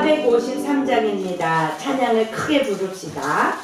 453장입니다. 찬양을 크게 부릅시다.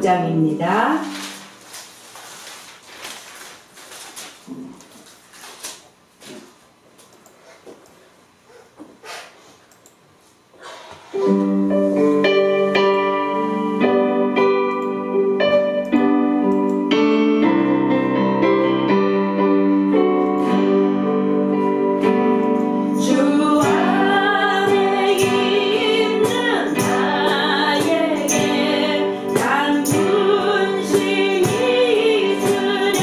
장입니다. 난 분심이 있으려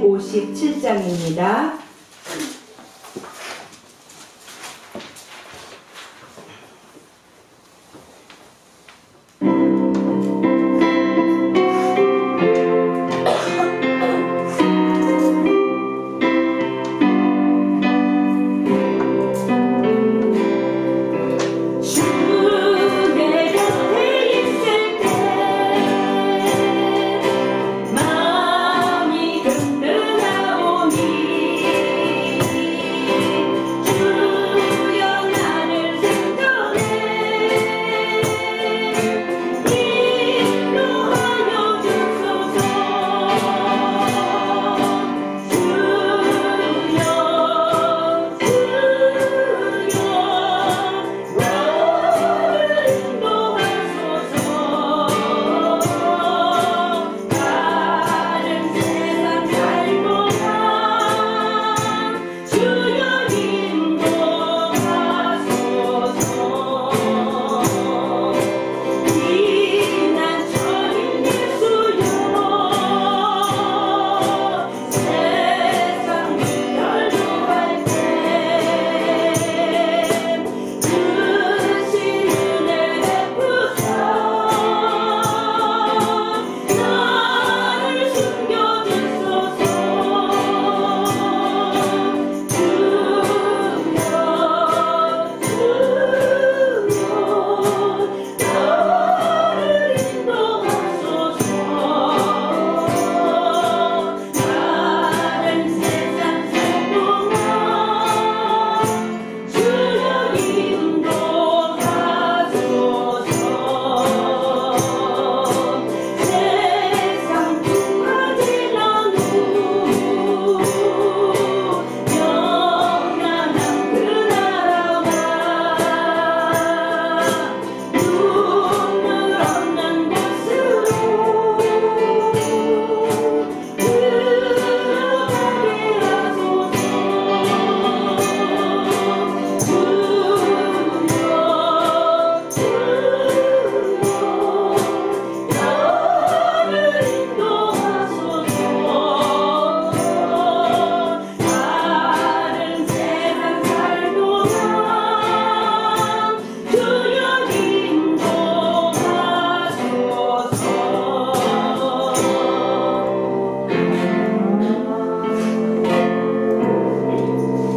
457장입니다.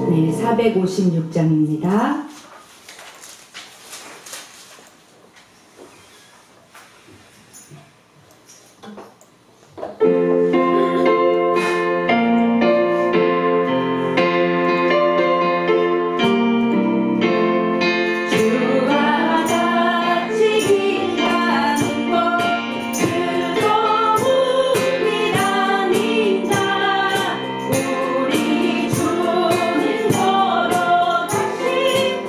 네, 456장입니다. 우리 주님 걸어 다시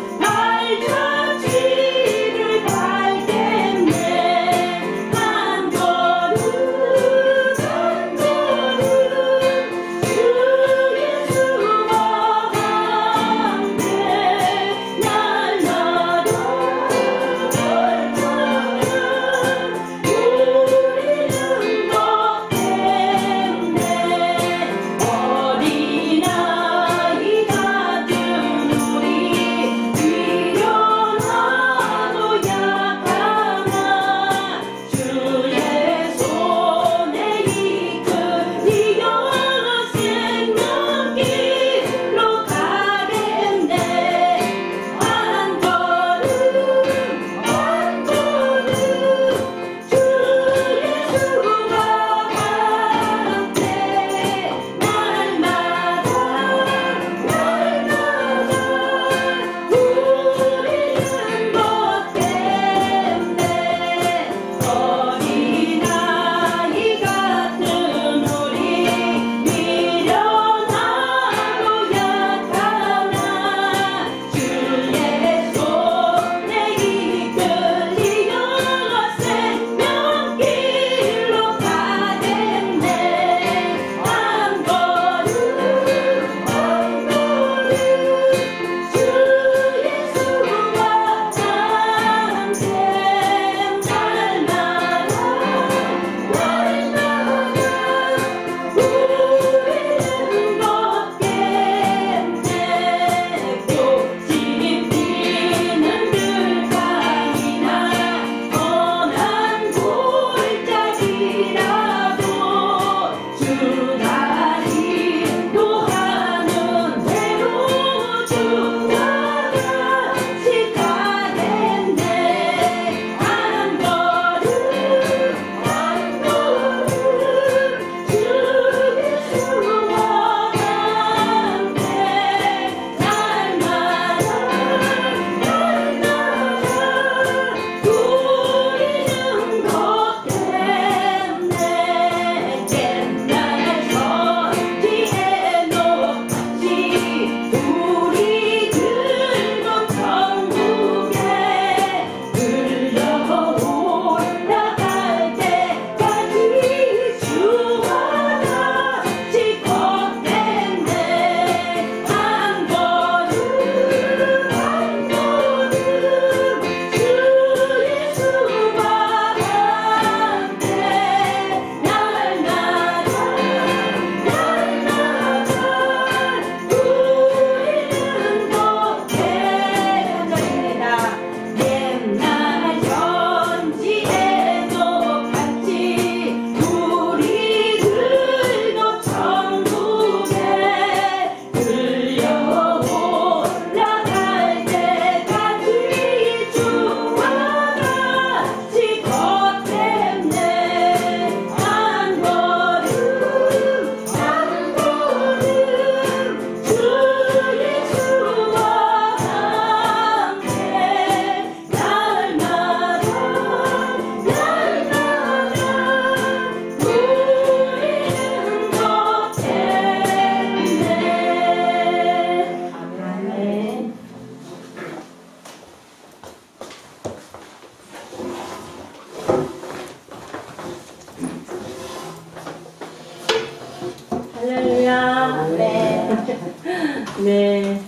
네.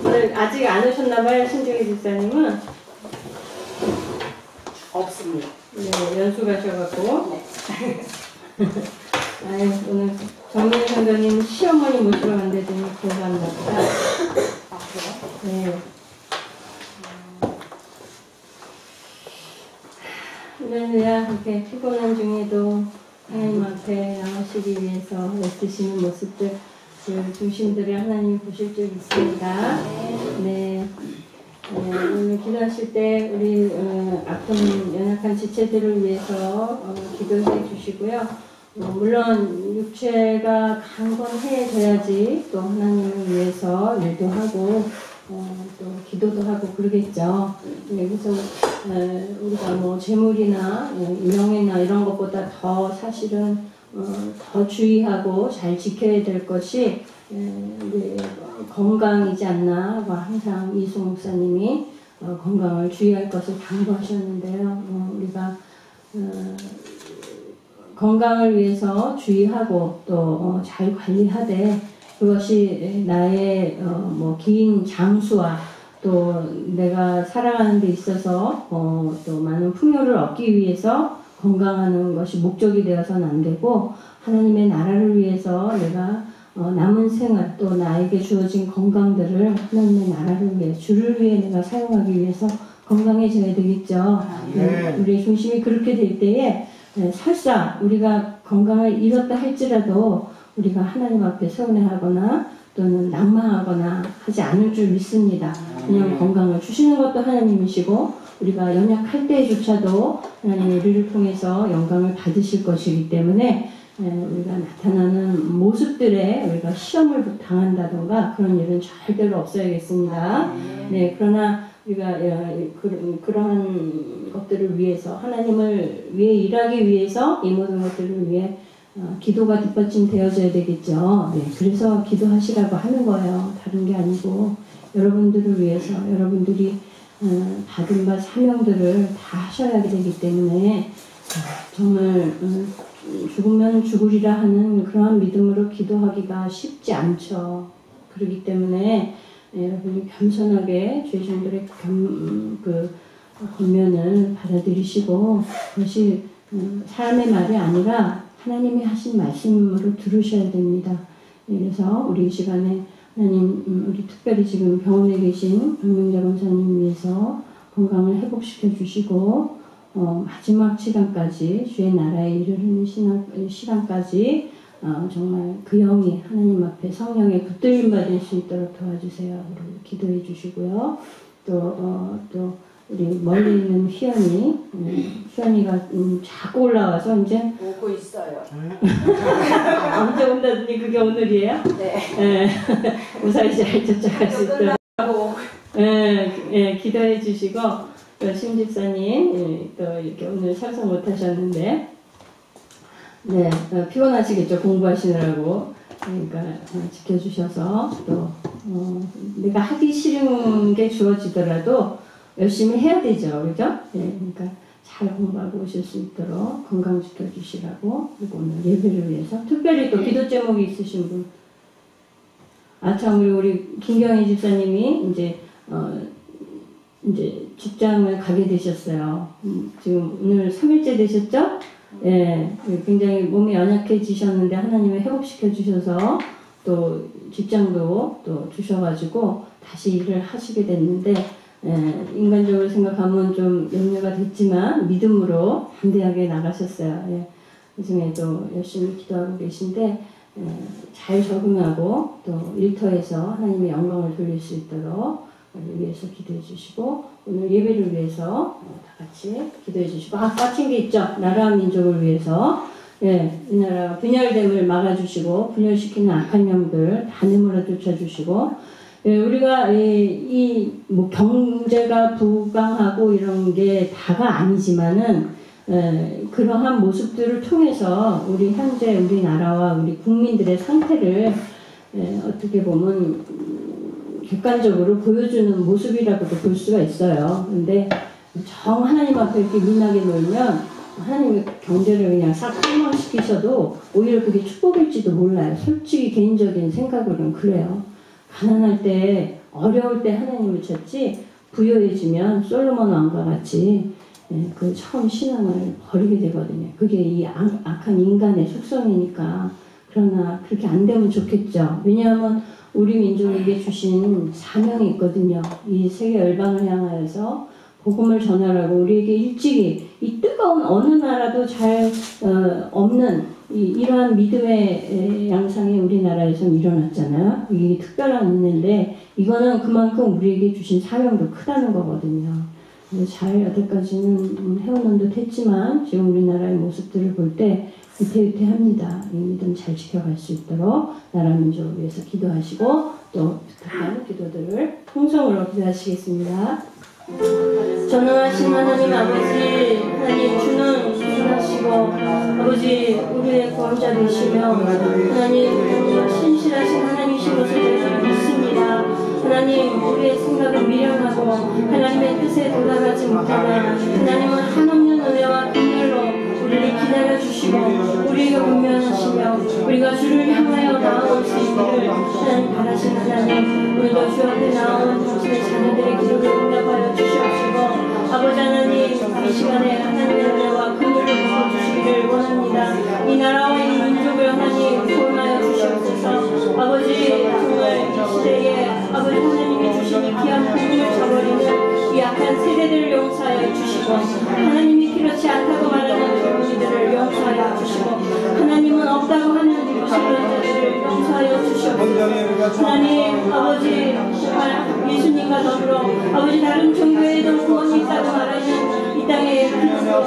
오늘 아직 안 오셨나봐요, 신중희 집사님은? 없습니다. 네, 연수 가셔갖고. 네. 아유, 오늘 정민 선교님 시어머니 모시러 간다더니 공부한다 보다. 아, 그래요? 네. 할렐루야, 이렇게 피곤한 중에도 하나님 앞에 나오시기 위해서 애쓰시는 모습들, 그 중심들을 하나님 보실 줄 믿습니다. 네. 오늘 기도하실 때 우리 아픈 연약한 지체들을 위해서 기도해 주시고요. 물론 육체가 강건해져야지 또 하나님을 위해서 일도 하고 또 기도도 하고 그러겠죠. 그래서 우리가 뭐 재물이나 명예나 이런 것보다 더 사실은 더 주의하고 잘 지켜야 될 것이 우리 건강이지 않나. 항상 이수 목사님이 건강을 주의할 것을 당부하셨는데요. 우리가 건강을 위해서 주의하고 또 잘 관리하되 그것이 나의 뭐 긴 장수와 또 내가 살아가는 데 있어서 또 많은 풍요를 얻기 위해서 건강하는 것이 목적이 되어서는 안 되고 하나님의 나라를 위해서 내가 남은 생활 또 나에게 주어진 건강들을 하나님의 나라를 위해 주를 위해 내가 사용하기 위해서 건강해져야 되겠죠. 우리의 중심이 그렇게 될 때에 설사 우리가 건강을 잃었다 할지라도 우리가 하나님 앞에 서운해하거나 또는 낙마하거나 하지 않을 줄 믿습니다. 그냥 건강을 주시는 것도 하나님이시고 우리가 연약할 때조차도 하나님의 우리를 통해서 영광을 받으실 것이기 때문에 우리가 나타나는 모습들에 우리가 시험을 당한다던가 그런 일은 절대로 없어야겠습니다. 네, 그러나 우리가 그러한 것들을 위해서 하나님을 위해 일하기 위해서 이 모든 것들을 위해 기도가 뒷받침되어져야 되겠죠. 네, 그래서 기도하시라고 하는 거예요. 다른 게 아니고 여러분들을 위해서 여러분들이 받은 바 사명들을 다 하셔야 되기 때문에 정말 죽으면 죽으리라 하는 그러한 믿음으로 기도하기가 쉽지 않죠. 그렇기 때문에 여러분이 겸손하게 죄종들의 권면을 받아들이시고 그것이 사람의 말이 아니라 하나님이 하신 말씀으로 들으셔야 됩니다. 그래서 우리 이 시간에 하나님 우리 특별히 지금 병원에 계신 박명자 권사님 위해서 건강을 회복시켜 주시고 마지막 시간까지 주의 나라에 이르는 시간까지 정말 그 영이 하나님 앞에 성령의 붙들림 받을 수 있도록 도와주세요. 우리 기도해 주시고요. 또 우리 멀리 있는 희연이가 자꾸 올라와서 이제 오고 있어요. 언제 온다더니 그게 오늘이에요? 네. 무사히 잘 도착할 수 있도록 기도해 주시고 또 심집사님 또 이렇게 오늘 참석 못 하셨는데 네, 피곤하시겠죠. 공부하시느라고. 그러니까 지켜주셔서 또 내가 하기 싫은 게 주어지더라도 열심히 해야 되죠. 그죠? 네, 그러니까 잘 공부하고 오실 수 있도록 건강 지켜주시라고. 그리고 오늘 예배를 위해서 특별히 또 기도 제목이 있으신 분. 참 우리 김경희 집사님이 이제 직장을 가게 되셨어요. 지금 오늘 3일째 되셨죠? 예, 굉장히 몸이 연약해지셨는데 하나님이 회복시켜 주셔서 또 직장도 또 주셔가지고 다시 일을 하시게 됐는데 인간적으로 생각하면 좀 염려가 됐지만 믿음으로 담대하게 나가셨어요. 예, 요즘에도 열심히 기도하고 계신데 잘 적응하고 또 일터에서 하나님의 영광을 돌릴 수 있도록 위해서 기도해 주시고 오늘 예배를 위해서 다 같이 기도해 주시고 빠친 게 있죠. 나라와 민족을 위해서 이 나라 분열됨을 막아주시고 분열시키는 악한 영들 다 내몰아 쫓아주시고 우리가 뭐 경제가 부강하고 이런 게 다가 아니지만은 그러한 모습들을 통해서 우리 현재 우리나라와 우리 국민들의 상태를 어떻게 보면 객관적으로 보여주는 모습이라고도 볼 수가 있어요. 근데 정 하나님 앞에 이렇게 민하게 놀면 하나님의 경제를 그냥 싹 폭망시키셔도 오히려 그게 축복일지도 몰라요. 솔직히 개인적인 생각으로는 그래요. 가난할 때 어려울 때 하나님을 찾지 부유해지면 솔로몬 왕과 같이 그 처음 신앙을 버리게 되거든요. 그게 이 악한 인간의 속성이니까. 그러나 그렇게 안 되면 좋겠죠. 왜냐하면 우리 민족에게 주신 사명이 있거든요. 이 세계 열방을 향하여서 복음을 전하라고 우리에게 일찍이 이 뜨거운 어느 나라도 잘 없는 이러한 믿음의 양상이 우리나라에서 일어났잖아요. 이게 특별한 은혜인데 이거는 그만큼 우리에게 주신 사명도 크다는 거거든요. 잘 여태까지는 해오는 듯 했지만 지금 우리나라의 모습들을 볼 때 위태위태합니다. 이 믿음 잘 지켜갈 수 있도록 나라 민족을 위해서 기도하시고 또 부탁하는 기도들을 통성으로 기도하시겠습니다. 전능하신 하나님 아버지, 하나님 주는 수술하시고 아버지 우리의 구원자 되시며 하나님 신실하신 하나님이신 것을 저희가 믿습니다. 하나님 우리의 생각은 미련하고 하나님의 뜻에 도달하지 못하나 하나님은 한없는 은혜와 긍휼로 우리를 기다려주시고 우리에게 분명하시며 우리가 주를 향하여 나아올 수 있기를 하나님 바라신 하나님, 오늘도 주 앞에 나온 당신의 자녀들의 기도를 응답하여 주시옵시고 아버지 하나님 이 시간에 하나님의 은혜와 긍휼을 부어주시기를 원합니다. 이 나라와 이 민족을 하나님 구원하여 주시옵소서. 아버지 정말 이 시대에 아버지 하나님이 주신 이 귀한 복음을 저버리는 이 약한 세대들을 용서하여 주시고 하나님이 그렇지 않다고 말하는 젊은이들을 용서하여 주시고 하나님은 없다고 하는 무신론자들을 용서하여 주시옵소서. 하나님 아버지 정말 예수님과 더불어 아버지 다른 종교에도 구원이 있다고 말하는 이 땅의 기독교와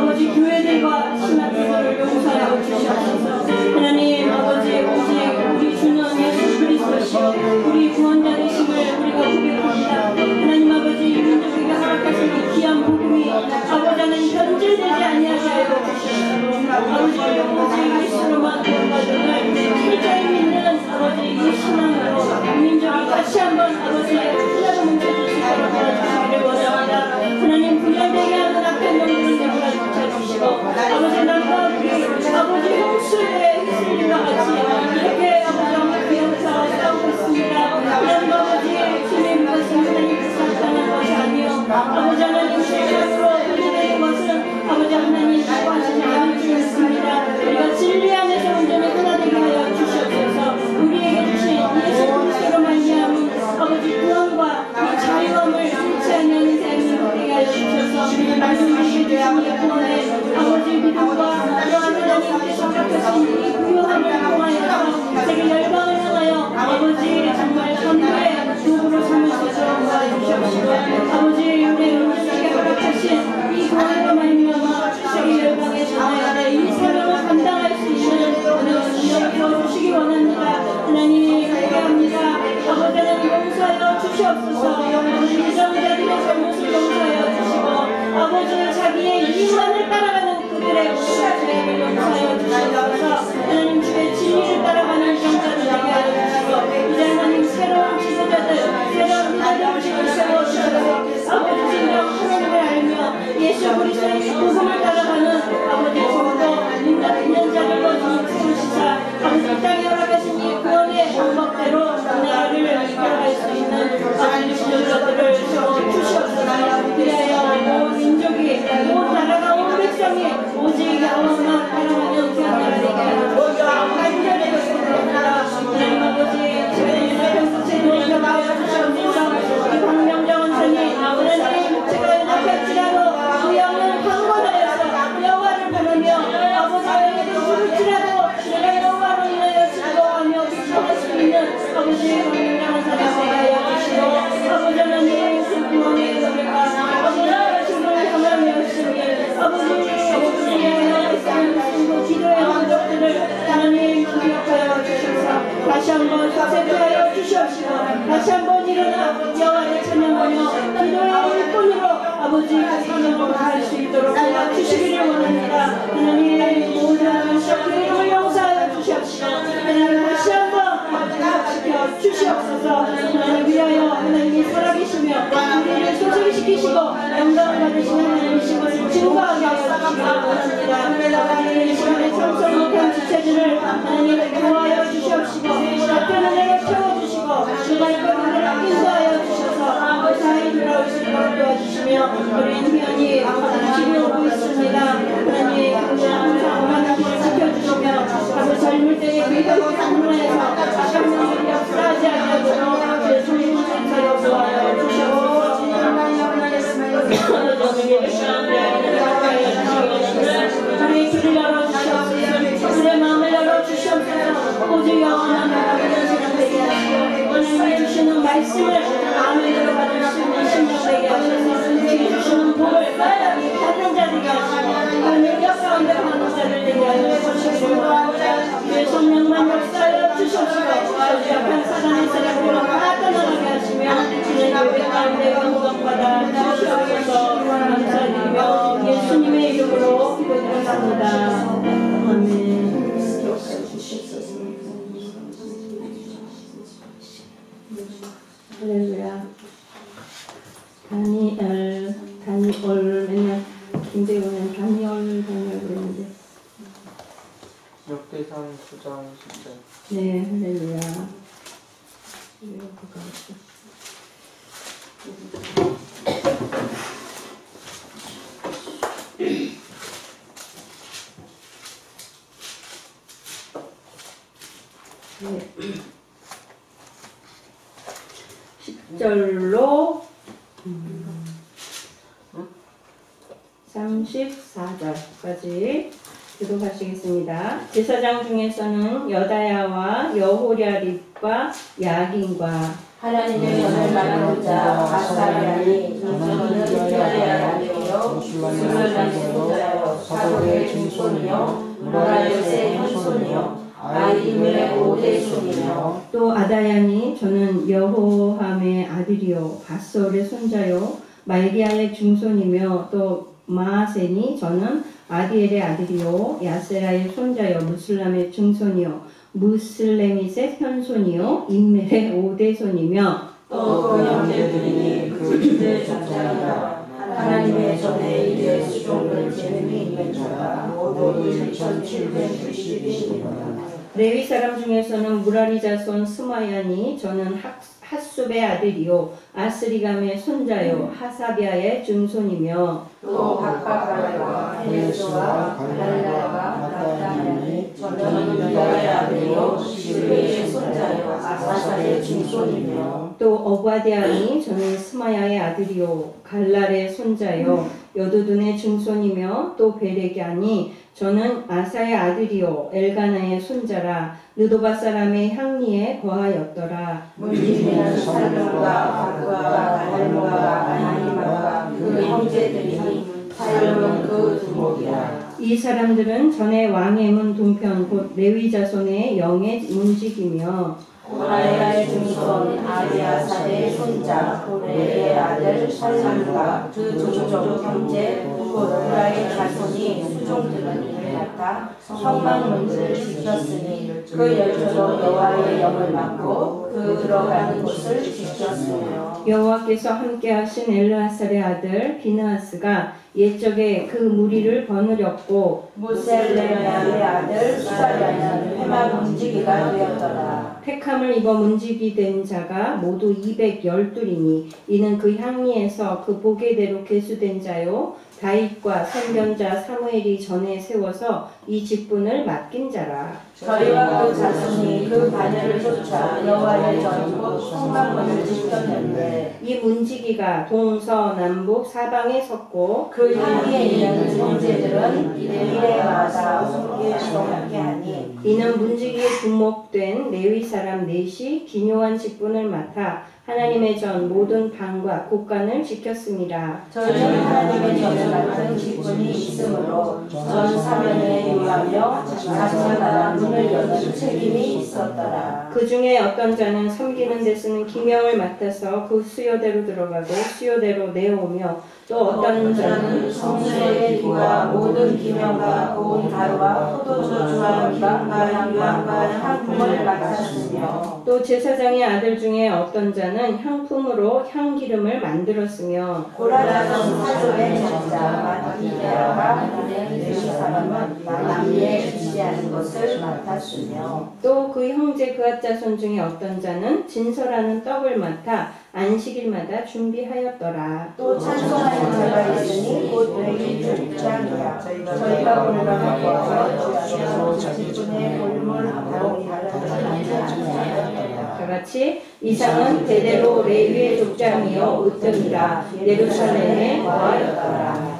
아버지 교회들과 신학교들을 용서하여 주시옵소서. 하나님 아버지 오직 우리 주는 예수 그리스도시요 우리 구원자 되심을 우리가 고백합니다. 하나님 아버지 이 민족에게 허락하신 이 귀한 복음이 아버지 하나님 변질되지 아니하게 하여 주시옵소서. 아버지 오직 예수로만 구원받음을 실제로 믿는 아버지 이 신앙으로 민족이 다시 한번 아버지 하나로 뭉쳐주시도록 도와주시기를 원합니다. 하나님 분열되게 하는 악한 영들을 내버려 쫓아주시고 아버지 남과 우리 아버지 홍수의 휘슬림과 같이 이렇게 아버지 엄격해서 싸우고 있습니다. 하나님 아버지 주님 것은 하나님께서 나타난 것이 아니요 아버지 하나님 실력으로 변질되는 것은 아버지 하나님 기뻐하시지 않을 줄 믿습니다. 우리가 진리 안에서 온전히 하나되게 하여 주시옵소서. 우리에게 주신 예수 그리스도로 말미암은 아버지 구원과 이 자유함을 잃지 아니하는 삶을 되게 하여 주셔서 말씀하시게 주신 이 구원의 아버지 믿음과 또한 하나님께서 허락하신 이 부유함을 통하여서 세계 열방을 향하여 아버지 정말 선교의 도구로 삼을 수 있도록 도와주시옵시고 아버지 우리 은혜에게 허락하신 이 구원으로 말미암아 세계 열방에 전해야 될 이 사명을 감당할 수 있는 은혜를 주시기 원합니다. 하나님 감사합니다. 아버지 하나님 용서하여 주시옵소서. 아버지 유정자들의 잘못을 용서하여 주시고 아버지 자기의 이익만을 따라가는 그들의 죄를 용서하여 주시옵소서. 하나님 주의 진리를 따라가는 유정자들 되게 하여 주시고 이제 하나님 새로운 지도자들 새로운 리더들을 세워주셔서 아버지 진정 하나님을 알며 예수 그리스도의 복음을 따라가는 아버지 정도 있는 자들로 세우시사 아버지 이 땅에 허락하신 이 구원의 방법대로 나라를 이끌어갈 수 있는 아버지 지도자들을 세워주시옵소서. 그리하여 온 민족이 온 나라가 온 백성이 오직 여호와만 따라가는 귀한 나라 되게 하여 주시옵소서. 간절히 기도합니다. 하나님 아버지 저희의 평소에 도움하여 주시옵소서. 이 광명정 원사님 하나님 제가 연약할지라도 그 영은 강건하여서 여호와를 바라며 아버지에게 부를지라도 내가 여호와로 인하여 즐거워하며 기뻐할 수 있는 아버지의 광명정 원사님 되게 하여 주시고 아버지 하나님 그 구원의 노래가 아버지 주를 향한 열심히 아버지 위하여 쓰는 기도의 흔적들을 하나님 기억하여 주셔서 다시 한번 세트하여 주시옵시고 다시 한번 일어나 여호와를 찬양하며 기도의 일꾼으로 아버지 그 사명을 다할 수 있도록 도와주시기를 원합니다. 하나님 모든 셔틀의 이름을 용서하여 주시옵시고 하나님 다시 한번 지켜 주시옵소서. 하나님 위하여 하나님이 살아계시며 우리를 소생시키시고 영광을 받으시는 하나님이신 것을 증거하게 하여 주시기를 원합니다. 하나님 이 시간에 참석 못한 지체들을 하나님 구하여 주시옵시고 답변을 내려 채워주시고 우리 희연이 지내오고 있습니다. 하나님 항상 하나님을 지켜주시며 가서 젊을 때에 믿음을 강론해서 아까운 일이 없어하지 않도록 제 손님을 차려 보아요 주시고 우리 귀를 열어주시옵소서. 우리의 마음을 열어주시옵소서. 오직 영원한 나라를 되게 하시고 오늘 주시는 말씀을 마음에 들어받을 수 있는 심령 되게 하셔서 주시는 복을 받는 자 되게 하시고 그 능력 가운데 받는 자들 되게 하시고 주의 성령만 역사하여 주시옵시고 약한 사단의 세력으로 다 떠나게 하시며 주의 교회 가운데 영광받아 주시옵소서. 감사드리며 예수님의 이름으로 기도드렸습니다. 아멘. 할렐루야. 다니엘 맨날 굉장히 오늘 다니엘 그랬는데 역대상 9장 10절. 네, 할렐루야. 이거 가겠어. 네. 10절로 34절까지 기도하시겠습니다. 제사장 중에서는 여다야와 여호랴립과 야긴과 하나님의 연을 받는 자 아사랴니 저는 여호랴의 아들이요 무술람의 손자요 사독의 증손이요 무라요의 형손이요 아이임의 5대 손이며 또 아다야니 저는 여호함의 아들이요 바솔의 손자요 말기야의 중손이며 또 마아세니 저는 아디엘의 아들이요 야세라의 손자요 무슬람의 증손이요 무슬레밋의 현손이요 인멜의 5대 손이며 또 그 형제들이니 그 주의 전자가 하나님의 전에 이르 수종된 재능이 있는 자가 모두 1,790이니라. 레위 사람 중에서는 무라리 자손 스마야니 저는 핫숲의 아들이요 아스리감의 손자요 하사비아의 증손이며 또 박박갈과 헤스와 갈랄라와 나타나니 저는 유다의 아들이요 시브의 손자요 아사사의 증손이며 또 오바댜니 저는 스마야의 아들이요 갈랄의 손자요 여두둔의 증손이며 또 베레갸니 저는 아사의 아들이요 엘가나의 손자라 느도바 사람의 향리에 거하였더라. 문지기는 살룸과 바그와 갈모가 아나니마가 그 형제들이니 살룸은 그 두목이라. 이 사람들은 전에 왕의 문 동편 곧 레위 자손의 영의 문지기며 고라야의 중손 아리아사의 손자 고레의 아들 살람과 그 조족 형제 곧 고라의 자손이 수종들은 이를 맡아 성막문들을 지켰으니 그 열조로 여호와의 영을 맡고 그 들어가는 곳을 지켰으며 여호와께서 함께하신 엘르하살의 아들 비느하스가 옛적에 그 무리를 거느렸고 무셀레메의 아들 수가랴는 회막 문지기가 되었더라. 택함을 입어 문지기 된 자가 모두 212이니 이는 그 향리에서 그 보게대로 계수된 자요 다윗과 선견자 사무엘이 전에 세워서 이 직분을 맡긴 자라. 저희와 그 자손이 그 반열을 쫓아 여호와의 전국 성막문을 지켰는데 이 문지기가 동서남북 사방에 섰고 그 향기에 있는 형제들은 이래마다 함께 하니 이는 문지기에 부목된 레위 사람 넷이 기묘한 직분을 맡아 하나님의 전 모든 방과 곳간을 지켰습니다. 저희는 하나님의 전을 맡은 직분이 있으므로 전 사면에 유하며 자신마다 문을 여는 책임이 있었더라. 그 중에 어떤 자는 섬기는 데 쓰는 기명을 맡아서 그 수요대로 들어가고 수요대로 내어오며 또 어떤 자는 성수의 기와 모든 기명과 고운 가루와 포도주와 기름과 유황과 향품을 맡았으며 또 제사장의 아들 중에 어떤 자는 향품으로 향기름을 만들었으며 고라자손 사조의 전자 마디야와 그의 이들 사람은 위에 주시하는 것을 맡았으며 또 그 형제 그앗 자손 중에 어떤 자는 진설하는 떡을 맡아 안식일마다 준비하였더라. 또 찬송하는 자가 있으니 곧 레위 족장이라. 저희가 올라가 보아서 직분의 볼물 하고 다 같이 이상은 대대로 레위의 족장이요 으뜸이라 예루살렘에 거하였더라.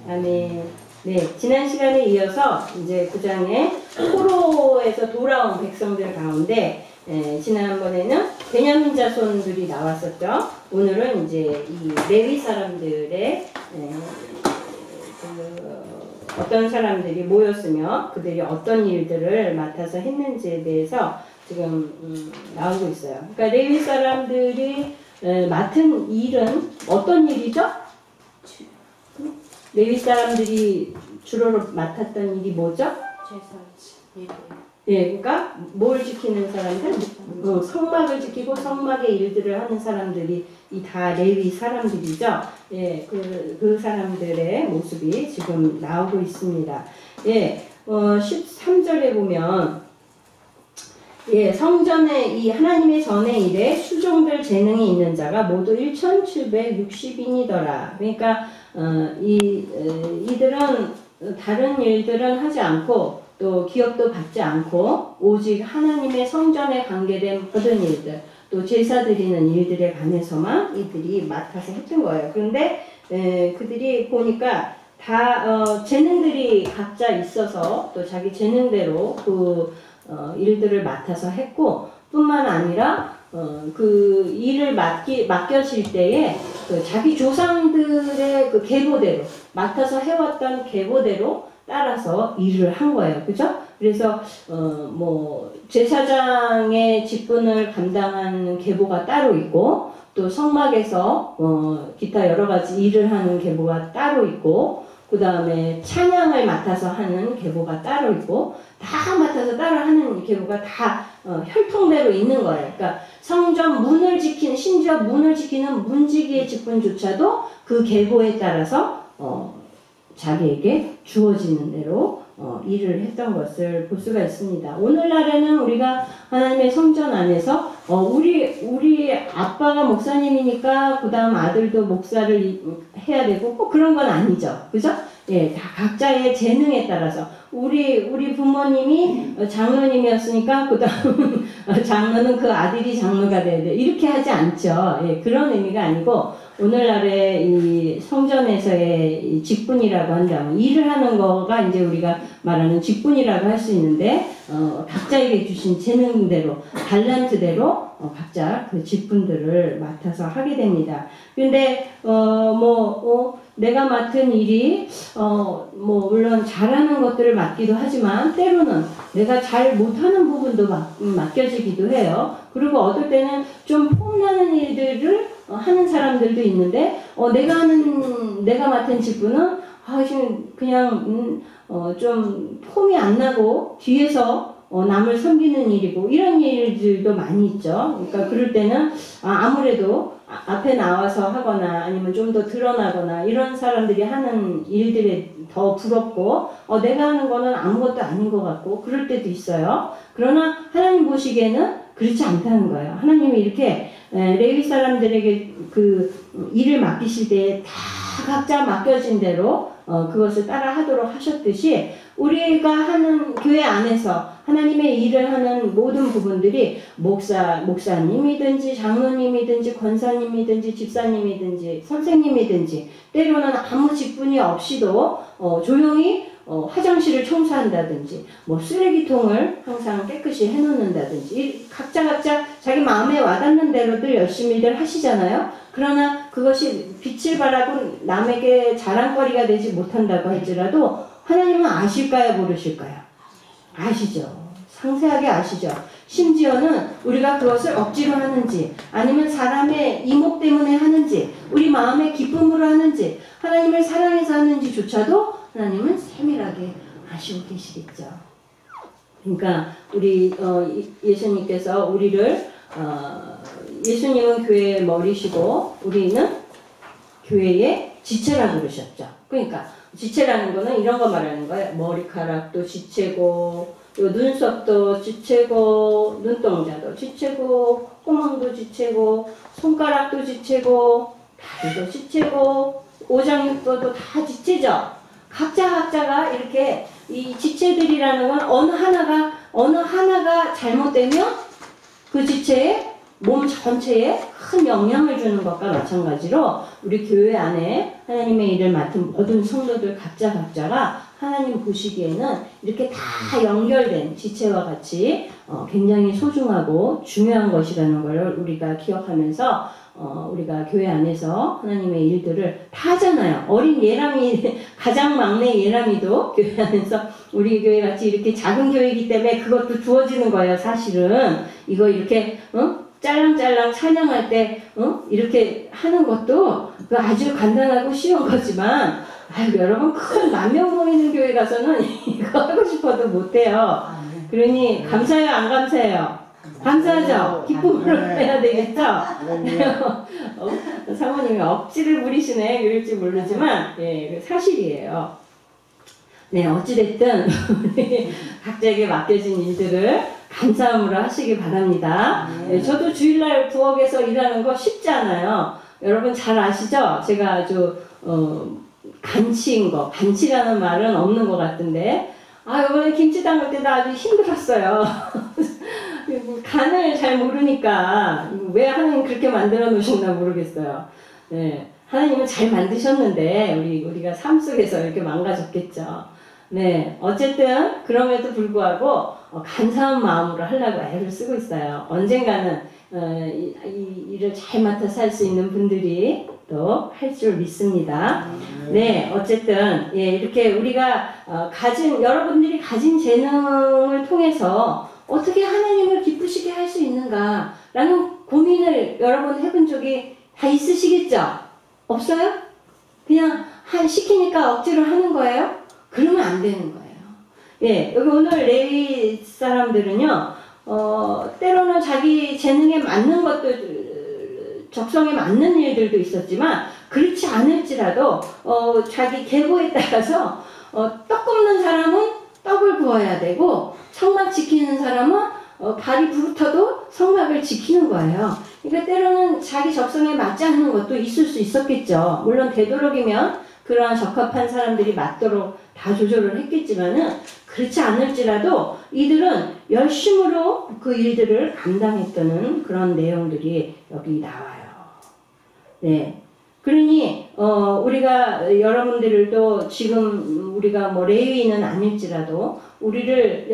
아멘. 네, 지난 시간에 이어서 이제 9장에 포로에서 돌아온 백성들 가운데 지난번에는 베냐민 자손들이 나왔었죠. 오늘은 이제 이 레위 사람들의 어떤 사람들이 모였으며 그들이 어떤 일들을 맡아서 했는지에 대해서 지금 나오고 있어요. 그러니까 레위 사람들이 맡은 일은 어떤 일이죠? 레위 사람들이 주로 맡았던 일이 뭐죠? 예, 그러니까 뭘 지키는 사람들? 성막을 지키고 성막의 일들을 하는 사람들이 이 다 레위 사람들이죠. 예, 그 사람들의 모습이 지금 나오고 있습니다. 예, 13절에 보면 예, 성전에 이 하나님의 전의 일에 수종될 재능이 있는 자가 모두 1760인이더라. 그러니까 이들은 다른 일들은 하지 않고 또 기업도 받지 않고 오직 하나님의 성전에 관계된 모든 일들 또 제사 드리는 일들에 관해서만 이들이 맡아서 했던 거예요. 그런데 그들이 보니까 다 재능들이 각자 있어서 또 자기 재능대로 그 일들을 맡아서 했고 뿐만 아니라 그 일을 맡겨질 때에 그 자기 조상들의 그 계보대로 맡아서 해왔던 계보대로 따라서 일을 한 거예요. 그죠? 그래서 뭐 제사장의 직분을 감당하는 계보가 따로 있고 또 성막에서 기타 여러 가지 일을 하는 계보가 따로 있고 그 다음에 찬양을 맡아서 하는 계보가 따로 있고 다 맡아서 따로 하는 계보가 다 혈통대로 있는 거예요. 그러니까 성전 문을 지키는 심지어 문을 지키는 문지기의 직분조차도 그 계보에 따라서 자기에게 주어지는 대로 일을 했던 것을 볼 수가 있습니다. 오늘날에는 우리가 하나님의 성전 안에서 우리 아빠가 목사님이니까 그 다음 아들도 목사를 해야 되고 꼭 그런 건 아니죠. 그죠? 예, 다 각자의 재능에 따라서 우리 부모님이 장로님이었으니까 그 다음 장로는 그 아들이 장로가 돼야 돼. 이렇게 하지 않죠. 예, 그런 의미가 아니고 오늘날의 이 성전에서의 이 직분이라고 한다면 일을 하는 거가 이제 우리가 말하는 직분이라고 할 수 있는데 각자에게 주신 재능대로 달란트대로 각자 그 직분들을 맡아서 하게 됩니다. 근데 내가 맡은 일이 물론 잘하는 것들을 맡기도 하지만 때로는 내가 잘 못하는 부분도 맡겨지기도 해요. 그리고 어떨 때는 좀 폼나는 일들을 하는 사람들도 있는데 내가 맡은 직분은 지금 그냥 좀 폼이 안 나고 뒤에서 남을 섬기는 일이고 이런 일들도 많이 있죠. 그러니까 그럴 때는 아무래도 앞에 나와서 하거나 아니면 좀 더 드러나거나 이런 사람들이 하는 일들에 더 부럽고 내가 하는 거는 아무것도 아닌 것 같고 그럴 때도 있어요. 그러나 하나님 보시기에는 그렇지 않다는 거예요. 하나님이 이렇게 레위 사람들에게 그 일을 맡기실 때 다 각자 맡겨진 대로 그것을 따라 하도록 하셨듯이 우리가 하는 교회 안에서 하나님의 일을 하는 모든 부분들이 목사님이든지 장로님이든지 권사님이든지 집사님이든지 선생님이든지 때로는 아무 직분이 없이도 조용히 화장실을 청소한다든지 쓰레기통을 항상 깨끗이 해놓는다든지 각자 자기 마음에 와닿는 대로들 열심히들 하시잖아요. 그러나 그것이 빛을 발하고 남에게 자랑거리가 되지 못한다고 할지라도 하나님은 아실까요? 모르실까요? 아시죠. 상세하게 아시죠. 심지어는 우리가 그것을 억지로 하는지 아니면 사람의 이목 때문에 하는지 우리 마음의 기쁨으로 하는지 하나님을 사랑해서 하는지조차도 하나님은 세밀하게 아시고 계시겠죠. 그러니까 우리 예수님께서 우리를 예수님은 교회의 머리시고 우리는 교회의 지체라고 그러셨죠. 그러니까 지체라는 거는 이런 거 말하는 거예요. 머리카락도 지체고, 요 눈썹도 지체고, 눈동자도 지체고, 콧구멍도 지체고, 손가락도 지체고, 다리도 지체고, 오장육부도 다 지체죠. 각자가 이렇게 이 지체들이라는 건 어느 하나가 잘못되면 그 지체에 몸 전체에 큰 영향을 주는 것과 마찬가지로 우리 교회 안에 하나님의 일을 맡은 모든 성도들 각자가 하나님 보시기에는 이렇게 다 연결된 지체와 같이 굉장히 소중하고 중요한 것이라는 걸 우리가 기억하면서 우리가 교회 안에서 하나님의 일들을 다 하잖아요. 어린 예람이, 가장 막내 예람이도 교회 안에서 우리 교회 같이 이렇게 작은 교회이기 때문에 그것도 주어지는 거예요, 사실은. 이거 이렇게, 짤랑짤랑 찬양할 때, 이렇게 하는 것도 아주 간단하고 쉬운 거지만, 아유, 여러분, 큰 10,000명 모이는 교회 가서는 이거 하고 싶어도 못해요. 그러니, 감사해요, 안 감사해요? 감사하죠? 기쁨으로 해야 되겠죠? 사모님이 억지를 부리시네, 그럴지 모르지만, 예, 사실이에요. 네, 어찌됐든, 우리 각자에게 맡겨진 일들을 감사함으로 하시기 바랍니다. 네, 저도 주일날 부엌에서 일하는 거 쉽지 않아요. 여러분 잘 아시죠? 제가 아주, 간치라는 말은 없는 것 같은데, 이번에 김치 담글 때도 아주 힘들었어요. 간을 잘 모르니까 왜 하나님 그렇게 만들어 놓으셨나 모르겠어요. 네, 하나님은 잘 만드셨는데 우리가 삶 속에서 이렇게 망가졌겠죠. 네, 어쨌든 그럼에도 불구하고 감사한 마음으로 하려고 애를 쓰고 있어요. 언젠가는 이 일을 잘 맡아서 할 수 있는 분들이 또 할 줄 믿습니다. 네, 어쨌든 예, 이렇게 우리가 여러분들이 가진 재능을 통해서 어떻게 하나님을 기쁘시게 할 수 있는가라는 고민을 여러분 해본 적이 다 있으시겠죠? 없어요? 그냥 시키니까 억지로 하는 거예요? 그러면 안 되는 거예요. 예, 여기 오늘 레위 사람들은요, 때로는 자기 재능에 맞는 것도, 적성에 맞는 일들도 있었지만, 그렇지 않을지라도, 자기 계보에 따라서, 떡 굽는 사람은 떡을 구워야 되고, 성막 지키는 사람은, 발이 부르터도 성막을 지키는 거예요. 그러니까 때로는 자기 적성에 맞지 않는 것도 있을 수 있었겠죠. 물론 되도록이면 그러한 적합한 사람들이 맞도록 다 조절을 했겠지만은, 그렇지 않을지라도 이들은 열심으로 그 일들을 감당했다는 그런 내용들이 여기 나와요. 네. 그러니, 우리가, 여러분들도 지금 우리가 레위인은 아닐지라도, 우리를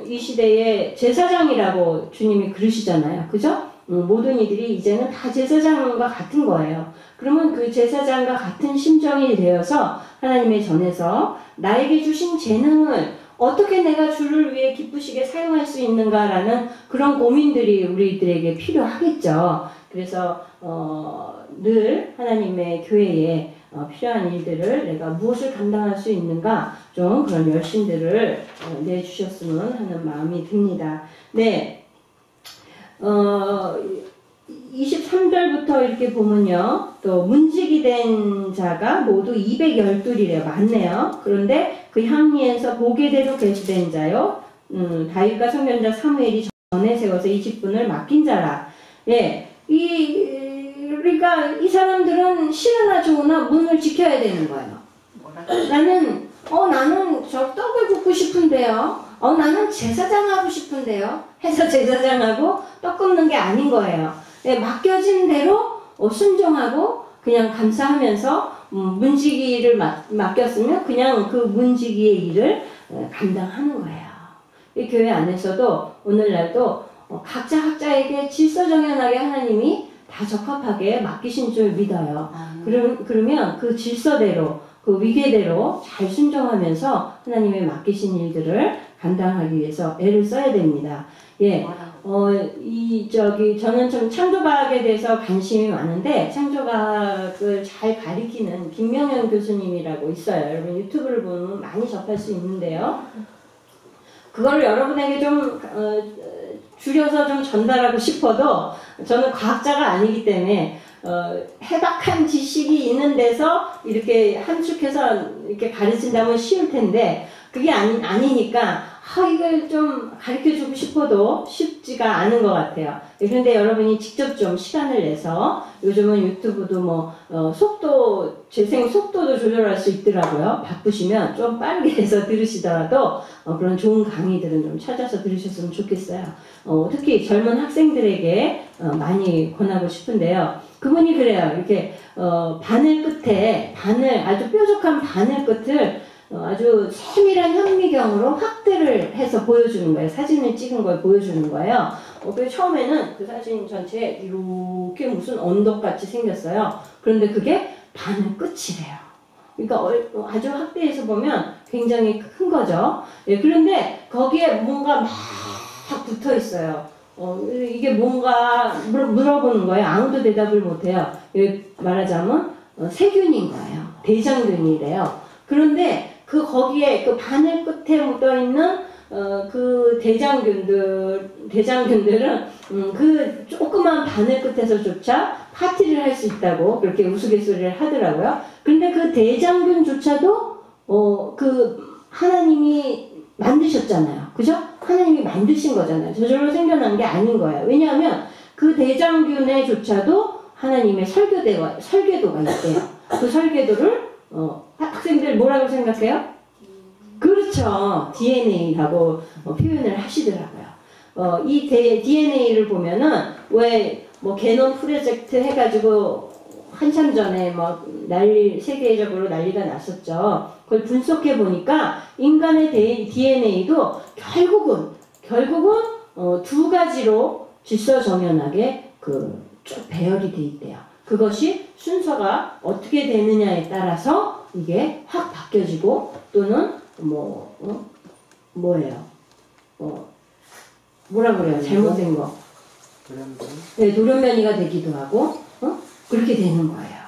이 시대의 제사장이라고 주님이 그러시잖아요. 그죠? 모든 이들이 이제는 다 제사장과 같은 거예요. 그러면 그 제사장과 같은 심정이 되어서 하나님의 전에서 나에게 주신 재능을 어떻게 내가 주를 위해 기쁘시게 사용할 수 있는가라는 그런 고민들이 우리들에게 필요하겠죠. 그래서 늘 하나님의 교회에 필요한 일들을 내가 무엇을 감당할 수 있는가 좀 그런 열심들을 내주셨으면 하는 마음이 듭니다. 네. 23절부터 이렇게 보면요. 또 문지기 된 자가 모두 212이래요. 많네요. 그런데 그 향리에서 보게대로 계수된 자요. 다윗과 선견자 사무엘이 전에 세워서 20분을 맡긴 자라. 예. 그러니까 이 사람들은 싫으나 좋으나 문을 지켜야 되는 거예요. 나는 저 떡을 굽고 싶은데요. 나는 제사장 하고 싶은데요. 해서 제사장하고 떡 굽는 게 아닌 거예요. 네, 맡겨진 대로 순종하고 그냥 감사하면서 문지기를 맡겼으면 그냥 그 문지기의 일을 감당하는 거예요. 이 교회 안에서도 오늘날도 각자에게 질서 정연하게 하나님이 다 적합하게 맡기신 줄 믿어요. 그러면 그 질서대로 그 위계대로 잘 순종하면서 하나님의 맡기신 일들을 감당하기 위해서 애를 써야 됩니다. 예, 저는 좀 창조과학에 대해서 관심이 많은데, 창조과학을 잘 가리키는 김명현 교수님이라고 있어요. 여러분 유튜브를 보면 많이 접할 수 있는데요. 그걸 여러분에게 좀, 줄여서 좀 전달하고 싶어도, 저는 과학자가 아니기 때문에, 해박한 지식이 있는 데서 이렇게 함축해서 이렇게 가르친다면 쉬울 텐데 그게 아니니까 이걸 좀 가르쳐주고 싶어도 쉽지가 않은 것 같아요. 그런데 여러분이 직접 좀 시간을 내서 요즘은 유튜브도 뭐 재생 속도도 조절할 수 있더라고요. 바쁘시면 좀 빠르게 해서 들으시더라도 그런 좋은 강의들은 좀 찾아서 들으셨으면 좋겠어요. 특히 젊은 학생들에게 많이 권하고 싶은데요. 그분이 그래요. 이렇게 바늘 끝에 아주 뾰족한 바늘 끝을 아주 세밀한 현미경으로 확대를 해서 보여주는 거예요. 사진을 찍은 걸 보여주는 거예요. 그래서 처음에는 그 사진 전체에 이렇게 무슨 언덕같이 생겼어요. 그런데 그게 바늘 끝이래요. 그러니까 아주 확대해서 보면 굉장히 큰 거죠. 예, 그런데 거기에 뭔가 막 붙어 있어요. 이게 뭔가 물어보는 거예요. 아무도 대답을 못해요. 말하자면 세균인 거예요. 대장균이래요. 그런데 거기에 그 바늘 끝에 묻어 있는 그 대장균들은 그 조그만 바늘 끝에서조차 파티를 할 수 있다고 그렇게 우스갯소리를 하더라고요. 근데 그 대장균조차도 그 하나님이 만드셨잖아요. 그죠? 하나님이 만드신 거잖아요. 저절로 생겨난 게 아닌 거예요. 왜냐하면 그 대장균에조차도 하나님의 설계도가 있대요. 그 설계도를 학생들 뭐라고 생각해요? 그렇죠. DNA라고 표현을 하시더라고요. 이 DNA를 보면은 왜 뭐 게놈 프로젝트 해가지고 한참 전에 뭐 세계적으로 난리가 났었죠. 그걸 분석해 보니까 인간의 DNA도 결국은 두 가지로 질서정연하게 쭉 배열이 돼 있대요. 그것이 순서가 어떻게 되느냐에 따라서 이게 확 바뀌어지고 또는 뭐예요? 뭐라 그래요? 잘못된 거. 네, 돌연변이가 되기도 하고 그렇게 되는 거예요.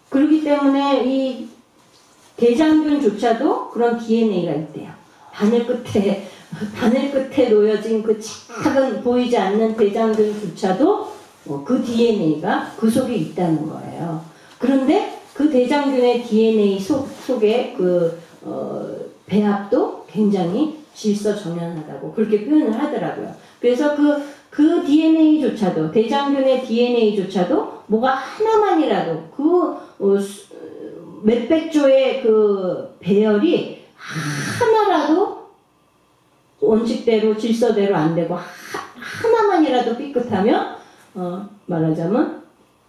그렇기 때문에 이 대장균조차도 그런 DNA가 있대요. 바늘 끝에 놓여진 그 작은 보이지 않는 대장균조차도 그 DNA가 그 속에 있다는 거예요. 그런데 그 대장균의 DNA 속에 배합도 굉장히 질서정연하다고 그렇게 표현을 하더라고요. 그래서 그 DNA조차도, 대장균의 DNA조차도 뭐가 하나만이라도 몇백 조의 그 배열이 하나라도 원칙대로 질서대로 안 되고 하나만이라도 삐끗하면 말하자면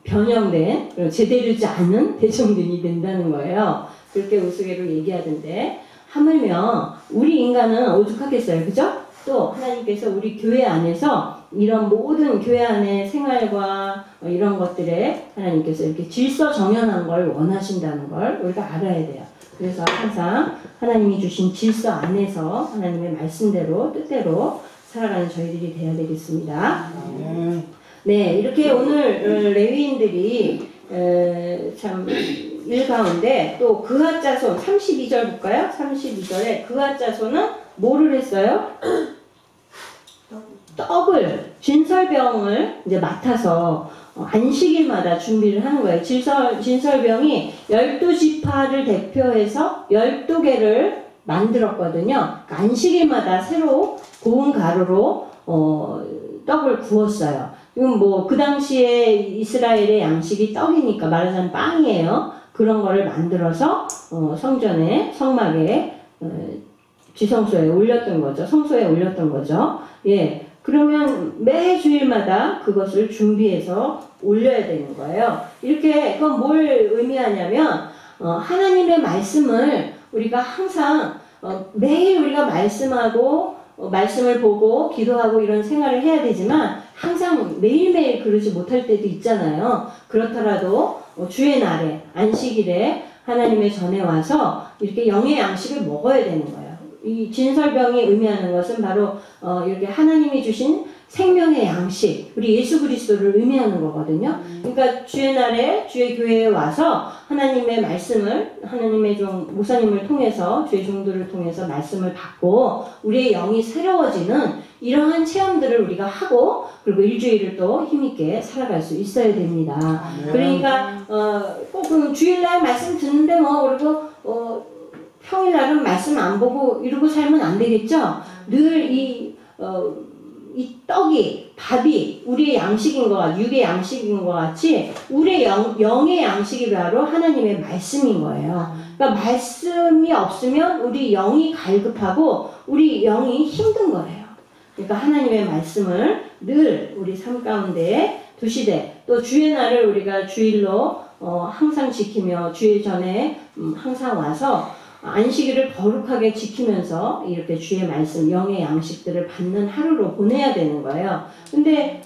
변형된 제대로지 않은 대장균이 된다는 거예요. 그렇게 우스개로 얘기하던데 하물며 우리 인간은 오죽하겠어요. 그죠? 또 하나님께서 우리 교회 안에서 이런 모든 교회 안의 생활과 이런 것들에 하나님께서 이렇게 질서정연한 걸 원하신다는 걸 우리가 알아야 돼요. 그래서 항상 하나님이 주신 질서 안에서 하나님의 말씀대로 뜻대로 살아가는 저희들이 돼야 되겠습니다. 네, 이렇게 오늘 레위인들이 참 일가운데 또 그하자손 32절 볼까요? 32절에 그하자손은 뭐를 했어요? 떡을 진설병을 이제 맡아서 안식일마다 준비를 하는 거예요. 진설병이 12지파를 대표해서 12개를 만들었거든요. 안식일마다 새로 고운 가루로 떡을 구웠어요. 뭐 그 당시에 이스라엘의 양식이 떡이니까 말하자면 빵이에요. 그런 거를 만들어서 성전에 성막에 지성소에 올렸던 거죠. 성소에 올렸던 거죠. 예. 그러면 매 주일마다 그것을 준비해서 올려야 되는 거예요. 이렇게 그건 뭘 의미하냐면 하나님의 말씀을 우리가 항상 매일 우리가 말씀을 보고 기도하고 이런 생활을 해야 되지만 항상 매일매일 그러지 못할 때도 있잖아요. 그렇더라도 주의 날에 안식일에 하나님의 전에 와서 이렇게 영의 양식을 먹어야 되는 거예요. 이 진설병이 의미하는 것은 바로 이렇게 하나님이 주신 생명의 양식, 우리 예수 그리스도를 의미하는 거거든요. 그러니까 주의 날에 주의 교회에 와서 하나님의 말씀을 하나님의 목사님을 통해서 주의 종들을 통해서 말씀을 받고 우리의 영이 새로워지는 이러한 체험들을 우리가 하고 그리고 일주일을 또 힘있게 살아갈 수 있어야 됩니다. 그러니까 꼭 그 주일날 말씀 듣는데 그리고 평일날은 말씀 안 보고 이러고 살면 안 되겠죠. 늘 이 떡이 밥이 우리의 양식인 것 같이 육의 양식인 것 같이 우리의 영의 양식이 바로 하나님의 말씀인 거예요. 그러니까 말씀이 없으면 우리 영이 갈급하고 우리 영이 힘든 거예요. 그러니까 하나님의 말씀을 늘 우리 삶 가운데 두시되 또 주의 날을 우리가 주일로 항상 지키며 주일 전에 항상 와서 안식일을 거룩하게 지키면서 이렇게 주의 말씀, 영의 양식들을 받는 하루로 보내야 되는 거예요. 근데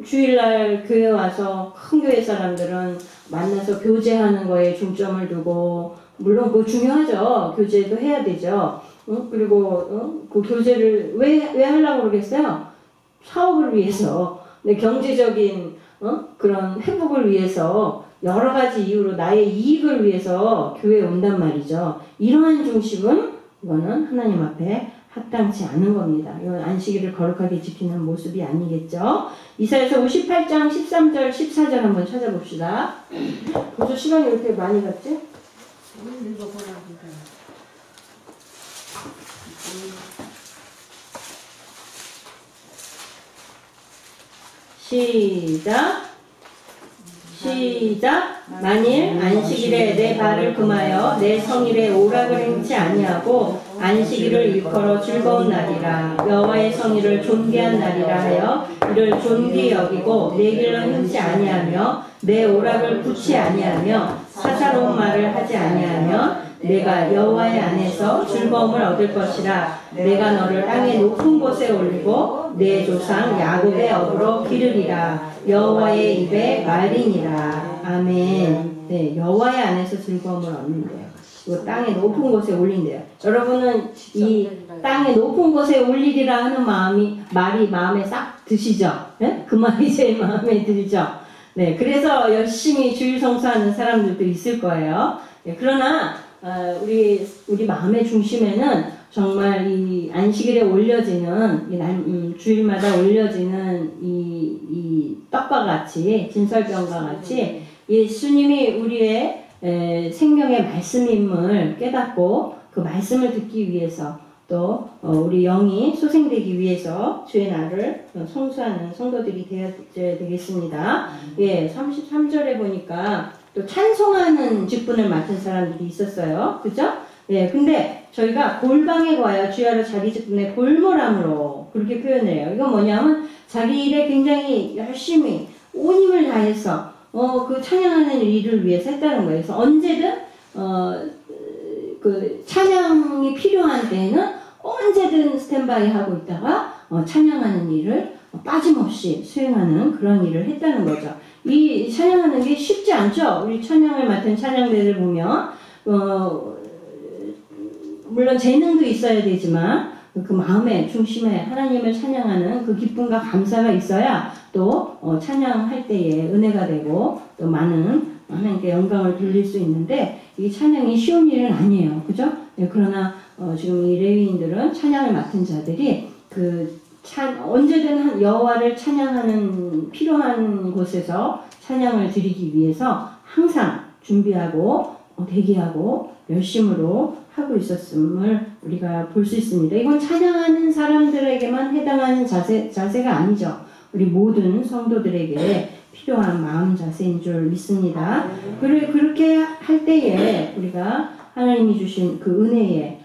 주일날 교회 와서 큰 교회 사람들은 만나서 교제하는 거에 중점을 두고 물론 그거 중요하죠. 교제도 해야 되죠. 그리고 그 교제를 왜 하려고 그러겠어요? 사업을 위해서, 경제적인 그런 회복을 위해서 여러 가지 이유로 나의 이익을 위해서 교회에 온단 말이죠. 이러한 중심은 이거는 하나님 앞에 합당치 않은 겁니다. 이건 안식일을 거룩하게 지키는 모습이 아니겠죠. 이사야서 58장 13절 14절 한번 찾아봅시다. 벌써 시간이 이렇게 많이 갔지? 시작. 만일 안식일에 내 발을 금하여 내 성일에 오락을 행치 아니하고 안식일을 일컬어 즐거운 날이라 여호와의 성일을 존귀한 날이라 하여 이를 존귀 여기고 내 길로 행치 아니하며 내 오락을 굳지 아니하며 사사로운 말을 하지 아니하며 내가 여호와의 안에서 즐거움을 얻을 것이라. 내가 너를 땅의 높은 곳에 올리고 내 조상 야곱의 업으로 기르리라. 여호와의 입에 말이니라. 아멘. 네, 여호와의 안에서 즐거움을 얻는데요. 그 땅의 높은 곳에 올린대요. 여러분은 이 땅의 높은 곳에 올리리라 하는 말이 마음에 싹 드시죠? 네? 그 말이 제일 마음에 들죠? 네, 그래서 열심히 주일 성수하는 사람들도 있을 거예요. 네, 그러나 우리 마음의 중심에는 정말 이 안식일에 올려지는 주일마다 올려지는 이 떡과 같이 진설병과 같이 예수님이 우리의 생명의 말씀임을 깨닫고 그 말씀을 듣기 위해서 또 우리 영이 소생되기 위해서 주의 날을 성수하는 성도들이 되어야 되겠습니다. 예, 33절에 보니까 또 찬송하는 직분을 맡은 사람들이 있었어요. 그죠? 예, 근데 저희가 골방에 과여 주야로 자기 직분에 볼모함으로 그렇게 표현을 해요. 이건 뭐냐면 자기 일에 굉장히 열심히 온 힘을 다해서 그 찬양하는 일을 위해서 했다는 거예요. 그래서 언제든 그 찬양이 필요한 때에는 언제든 스탠바이 하고 있다가 찬양하는 일을 빠짐없이 수행하는 그런 일을 했다는 거죠. 이 찬양하는 게 쉽지 않죠. 우리 찬양을 맡은 찬양대를 보면 물론 재능도 있어야 되지만 그 마음의 중심에 하나님을 찬양하는 그 기쁨과 감사가 있어야 또 찬양할 때에 은혜가 되고 또 많은 하나님께 영광을 돌릴 수 있는데 이 찬양이 쉬운 일은 아니에요. 그죠? 네, 그러나 지금 이 레위인들은 찬양을 맡은 자들이 언제든 여호와를 찬양하는 필요한 곳에서 찬양을 드리기 위해서 항상 준비하고 대기하고 열심으로 하고 있었음을 우리가 볼 수 있습니다. 이건 찬양하는 사람들에게만 해당하는 자세가 아니죠. 우리 모든 성도들에게 필요한 마음 자세인 줄 믿습니다. 그렇게 할 때에 우리가 하나님이 주신 그 은혜에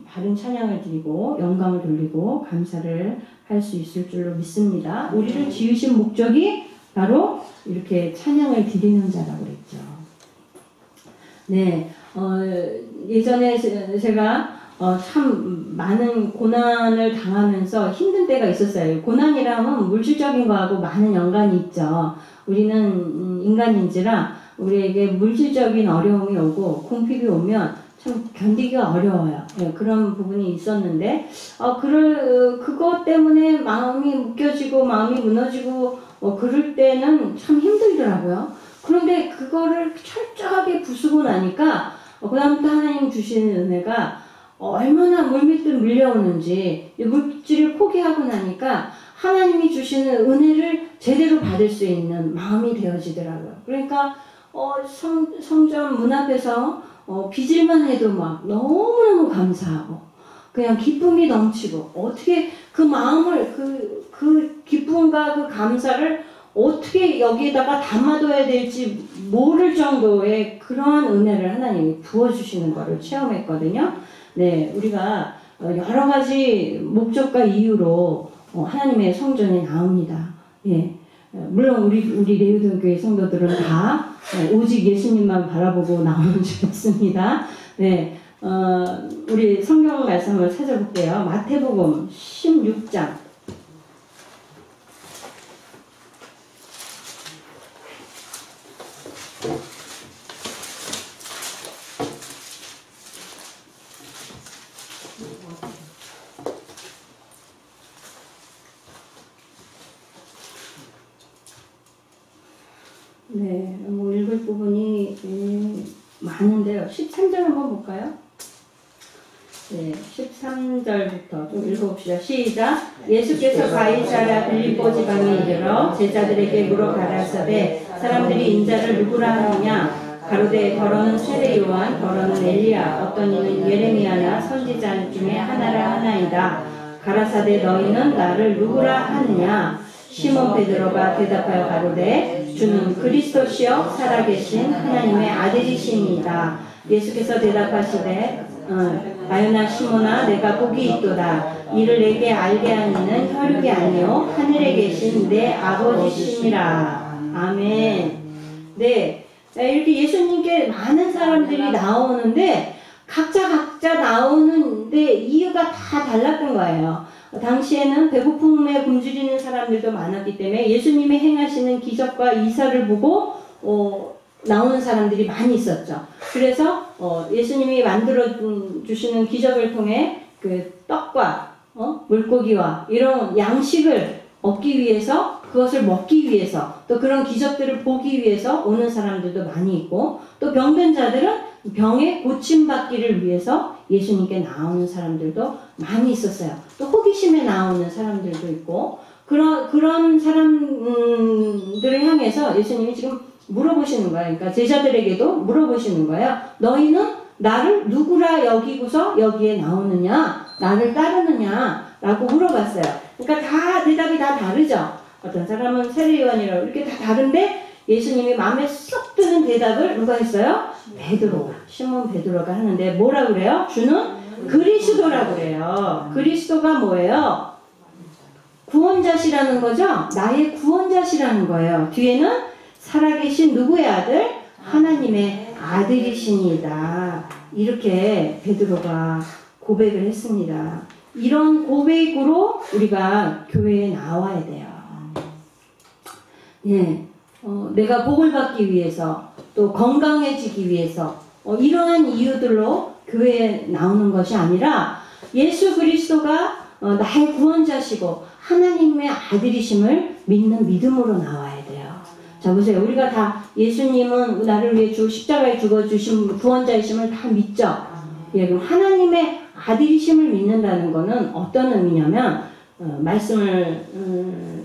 바른 찬양을 드리고 영광을 돌리고 감사를 할 수 있을 줄로 믿습니다. 우리를 지으신 목적이 바로 이렇게 찬양을 드리는 자라고 그랬죠. 네, 예전에 제가 참 많은 고난을 당하면서 힘든 때가 있었어요. 고난이라면 물질적인 거하고 많은 연관이 있죠. 우리는 인간인지라 우리에게 물질적인 어려움이 오고 궁핍이 오면 참 견디기가 어려워요. 네, 그런 부분이 있었는데 그것 때문에 마음이 묶여지고 마음이 무너지고 그럴 때는 참 힘들더라고요. 그런데 그거를 철저하게 부수고 나니까 그다음부터 하나님 주시는 은혜가 얼마나 물밀듯 밀려오는지 물질을 포기하고 나니까 하나님이 주시는 은혜를 제대로 받을 수 있는 마음이 되어지더라고요. 그러니까 성전 문 앞에서 빚을만 해도 막 너무너무 감사하고 그냥 기쁨이 넘치고 어떻게 그 마음을 그 기쁨과 그 감사를 어떻게 여기에다가 담아둬야 될지 모를 정도의 그러한 은혜를 하나님이 부어주시는 것을 체험했거든요. 네, 우리가 여러 가지 목적과 이유로 하나님의 성전에 나옵니다. 예, 물론 우리 레위동교회 성도들은 다 오직 예수님만 바라보고 나오는 줄 믿습니다. 네, 우리 성경 말씀을 찾아볼게요. 마태복음 16장. 네, 뭐 읽을 부분이 많은데요. 13절 한번 볼까요? 네, 13절부터 좀 읽어봅시다. 시작! 예수께서 가이사랴 빌립보 지방에 이르러 제자들에게 물어 가라사대 사람들이 인자를 누구라 하느냐? 가로되 더러는 세례 요한, 더러는 엘리야, 어떤 이는 예레미야나 선지자 중에 하나라 하나이다. 가라사대 너희는 나를 누구라 하느냐? 시몬 베드로가 대답하여 가로되 주는 그리스도시요 살아계신 하나님의 아들이시니이다. 예수께서 대답하시되 아유나 시몬아 내가 복이 있도다. 이를 내게 알게 한 이는 혈육이 아니요 하늘에 계신 내 아버지시니라. 아멘. 네, 이렇게 예수님께 많은 사람들이 나오는데 각자 나오는데 이유가 다 달랐던 거예요. 당시에는 배고픔에 굶주리는 사람들도 많았기 때문에 예수님이 행하시는 기적과 이사를 보고 나오는 사람들이 많이 있었죠. 그래서 예수님이 만들어 주시는 기적을 통해 그 떡과 물고기와 이런 양식을 얻기 위해서 그것을 먹기 위해서 또 그런 기적들을 보기 위해서 오는 사람들도 많이 있고 또 병든 자들은 병에 고침받기를 위해서 예수님께 나오는 사람들도 많이 있었어요. 또 호기심에 나오는 사람들도 있고 그런 사람들을 향해서 예수님이 지금 물어보시는 거예요. 그러니까 제자들에게도 물어보시는 거예요. 너희는 나를 누구라 여기고서 여기에 나오느냐? 나를 따르느냐? 라고 물어봤어요. 그러니까 다 대답이 다 다르죠. 어떤 사람은 세례요한이라고 이렇게 다 다른데 예수님이 마음에 쏙 드는 대답을 누가 했어요? 베드로가, 시몬 베드로가 하는데 뭐라 그래요? 주는 그리스도라고 그래요. 그리스도가 뭐예요? 구원자시라는 거죠? 나의 구원자시라는 거예요. 뒤에는 살아계신 누구의 아들? 하나님의 아들이시니다. 이렇게 베드로가 고백을 했습니다. 이런 고백으로 우리가 교회에 나와야 돼요. 예, 내가 복을 받기 위해서 또 건강해지기 위해서 이러한 이유들로 교회에 나오는 것이 아니라 예수 그리스도가 나의 구원자시고 하나님의 아들이심을 믿는 믿음으로 나와야 돼요. 자 보세요. 우리가 다 예수님은 나를 위해 십자가에 죽어주신 구원자이심을 다 믿죠. 예, 그럼 하나님의 아들이심을 믿는다는 것은 어떤 의미냐면 말씀을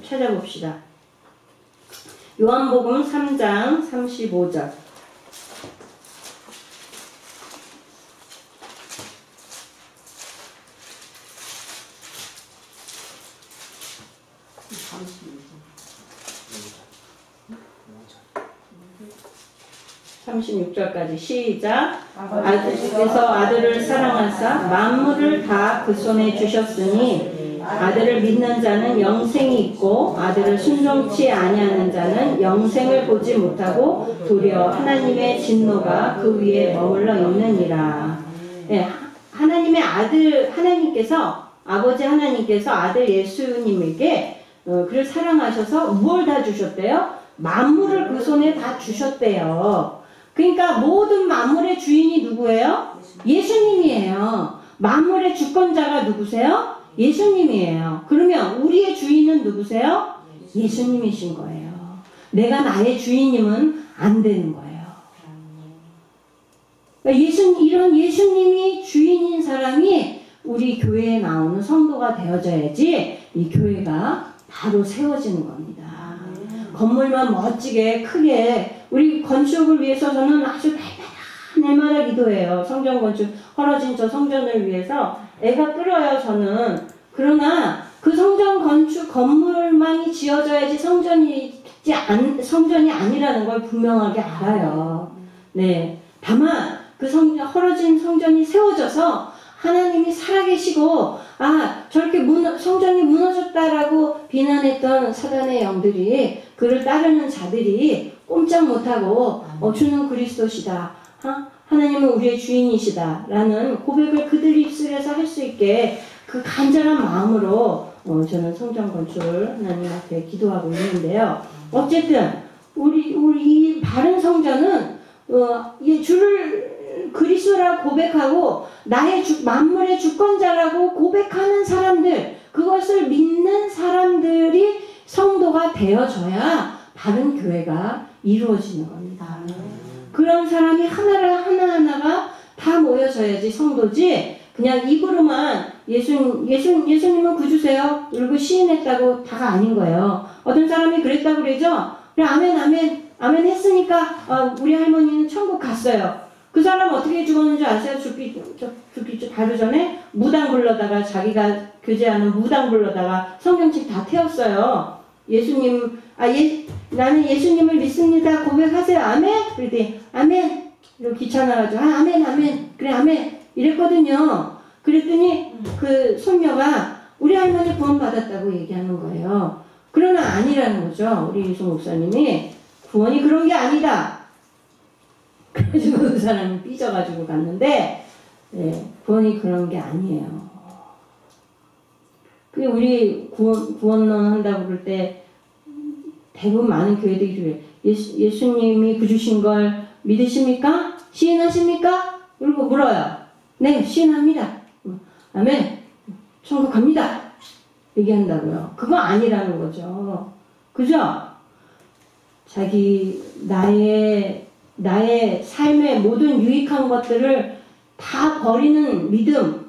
찾아봅시다. 요한복음 3장 35절. (36절까지) 시작. 아들께서 아들을 사랑하사 만물을 다 그 손에 주셨으니 아들을 믿는 자는 영생이 있고 아들을 순종치 아니하는 자는 영생을 보지 못하고 도리어 하나님의 진노가 그 위에 머물러 있느니라. 네, 하나님의 아들 하나님께서 아버지 하나님께서 아들 예수님에게 그를 사랑하셔서 무엇을 다 주셨대요? 만물을 그 손에 다 주셨대요. 그러니까 모든 만물의 주인이 누구예요? 예수님이에요. 만물의 주권자가 누구세요? 예수님이에요. 그러면 우리의 주인은 누구세요? 예수님이신 거예요. 내가 나의 주인이면 안 되는 거예요. 그러니까 이런 예수님이 주인인 사람이 우리 교회에 나오는 성도가 되어져야지 이 교회가 바로 세워지는 겁니다. 건물만 멋지게 크게 우리 건축을 위해서 저는 아주 날마다 기도해요. 성전 건축 헐어진 저 성전을 위해서 애가 끓어요. 저는. 그러나 그 성전 건축 건물만이 지어져야지 성전이 아니라는 걸 분명하게 알아요. 네. 다만 그 헐어진 성전이 세워져서 하나님이 살아계시고 저렇게 성전이 무너졌다라고 비난했던 사단의 영들이 그를 따르는 자들이 꼼짝 못하고 주는 그리스도시다. 하나님은 우리의 주인이시다. 라는 고백을 그들 입술에서 할 수 있게 그 간절한 마음으로 저는 성전 건축을 하나님 앞에 기도하고 있는데요. 어쨌든 우리 바른 성전은 주를 그리스도라 고백하고 나의 만물의 주권자라고 고백하는 사람들, 그것을 믿는 사람들이 성도가 되어져야 바른 교회가 이루어지는 겁니다. 그런 사람이 하나하나가 다 모여져야지 성도지, 그냥 입으로만 예수님은 구주세요 그리고 시인했다고 다가 아닌 거예요. 어떤 사람이 그랬다고 그러죠. 그래, 아멘 했으니까 우리 할머니는 천국 갔어요. 그 사람 어떻게 죽었는지 아세요? 죽기 바로 전에 무당 불러다가 자기가 교제하는 무당 불러다가 성경책 다 태웠어요. 나는 예수님을 믿습니다. 고백하세요. 아멘? 그랬더니 아멘. 이러고 귀찮아가지고 아멘. 그래 아멘. 이랬거든요. 그랬더니 그 손녀가 우리 할머니 구원 받았다고 얘기하는 거예요. 그러나 아니라는 거죠. 우리 이수 목사님이 구원이 그런 게 아니다. 그래가지고 그 사람이 삐져가지고 갔는데 구원이 그런 게 아니에요. 우리 구원론 한다고 그럴 때 대부분 많은 교회들이 그래요. 예수님이 구주신 걸 믿으십니까? 시인하십니까? 그리고 물어요. 네, 시인합니다. 아멘. 천국 갑니다. 얘기한다고요. 그거 아니라는 거죠. 그죠? 나의 삶의 모든 유익한 것들을 다 버리는 믿음,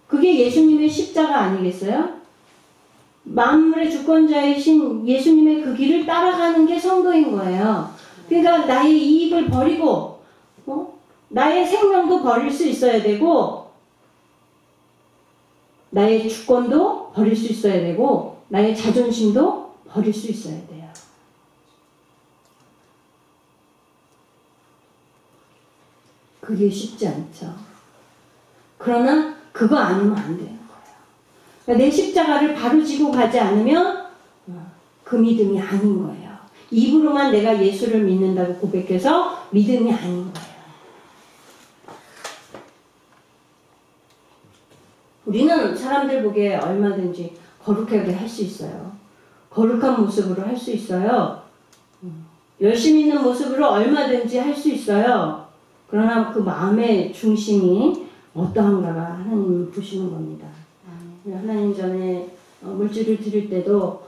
그게 예수님의 십자가 아니겠어요? 만물의 주권자이신 예수님의 그 길을 따라가는 게 성도인 거예요. 그러니까 나의 이익을 버리고 나의 생명도 버릴 수 있어야 되고, 나의 주권도 버릴 수 있어야 되고, 나의 자존심도 버릴 수 있어야 돼요. 그게 쉽지 않죠. 그러나 그거 아니면 안 되는 거예요. 그러니까 내 십자가를 바로 지고 가지 않으면 그 믿음이 아닌 거예요. 입으로만 내가 예수를 믿는다고 고백해서 믿음이 아닌 거예요. 우리는 사람들 보기에 얼마든지 거룩하게 할 수 있어요. 거룩한 모습으로 할 수 있어요. 열심히 있는 모습으로 얼마든지 할 수 있어요. 그러나 그 마음의 중심이 어떠한가가 하나님을 보시는 겁니다. 하나님 전에 물질을 드릴 때도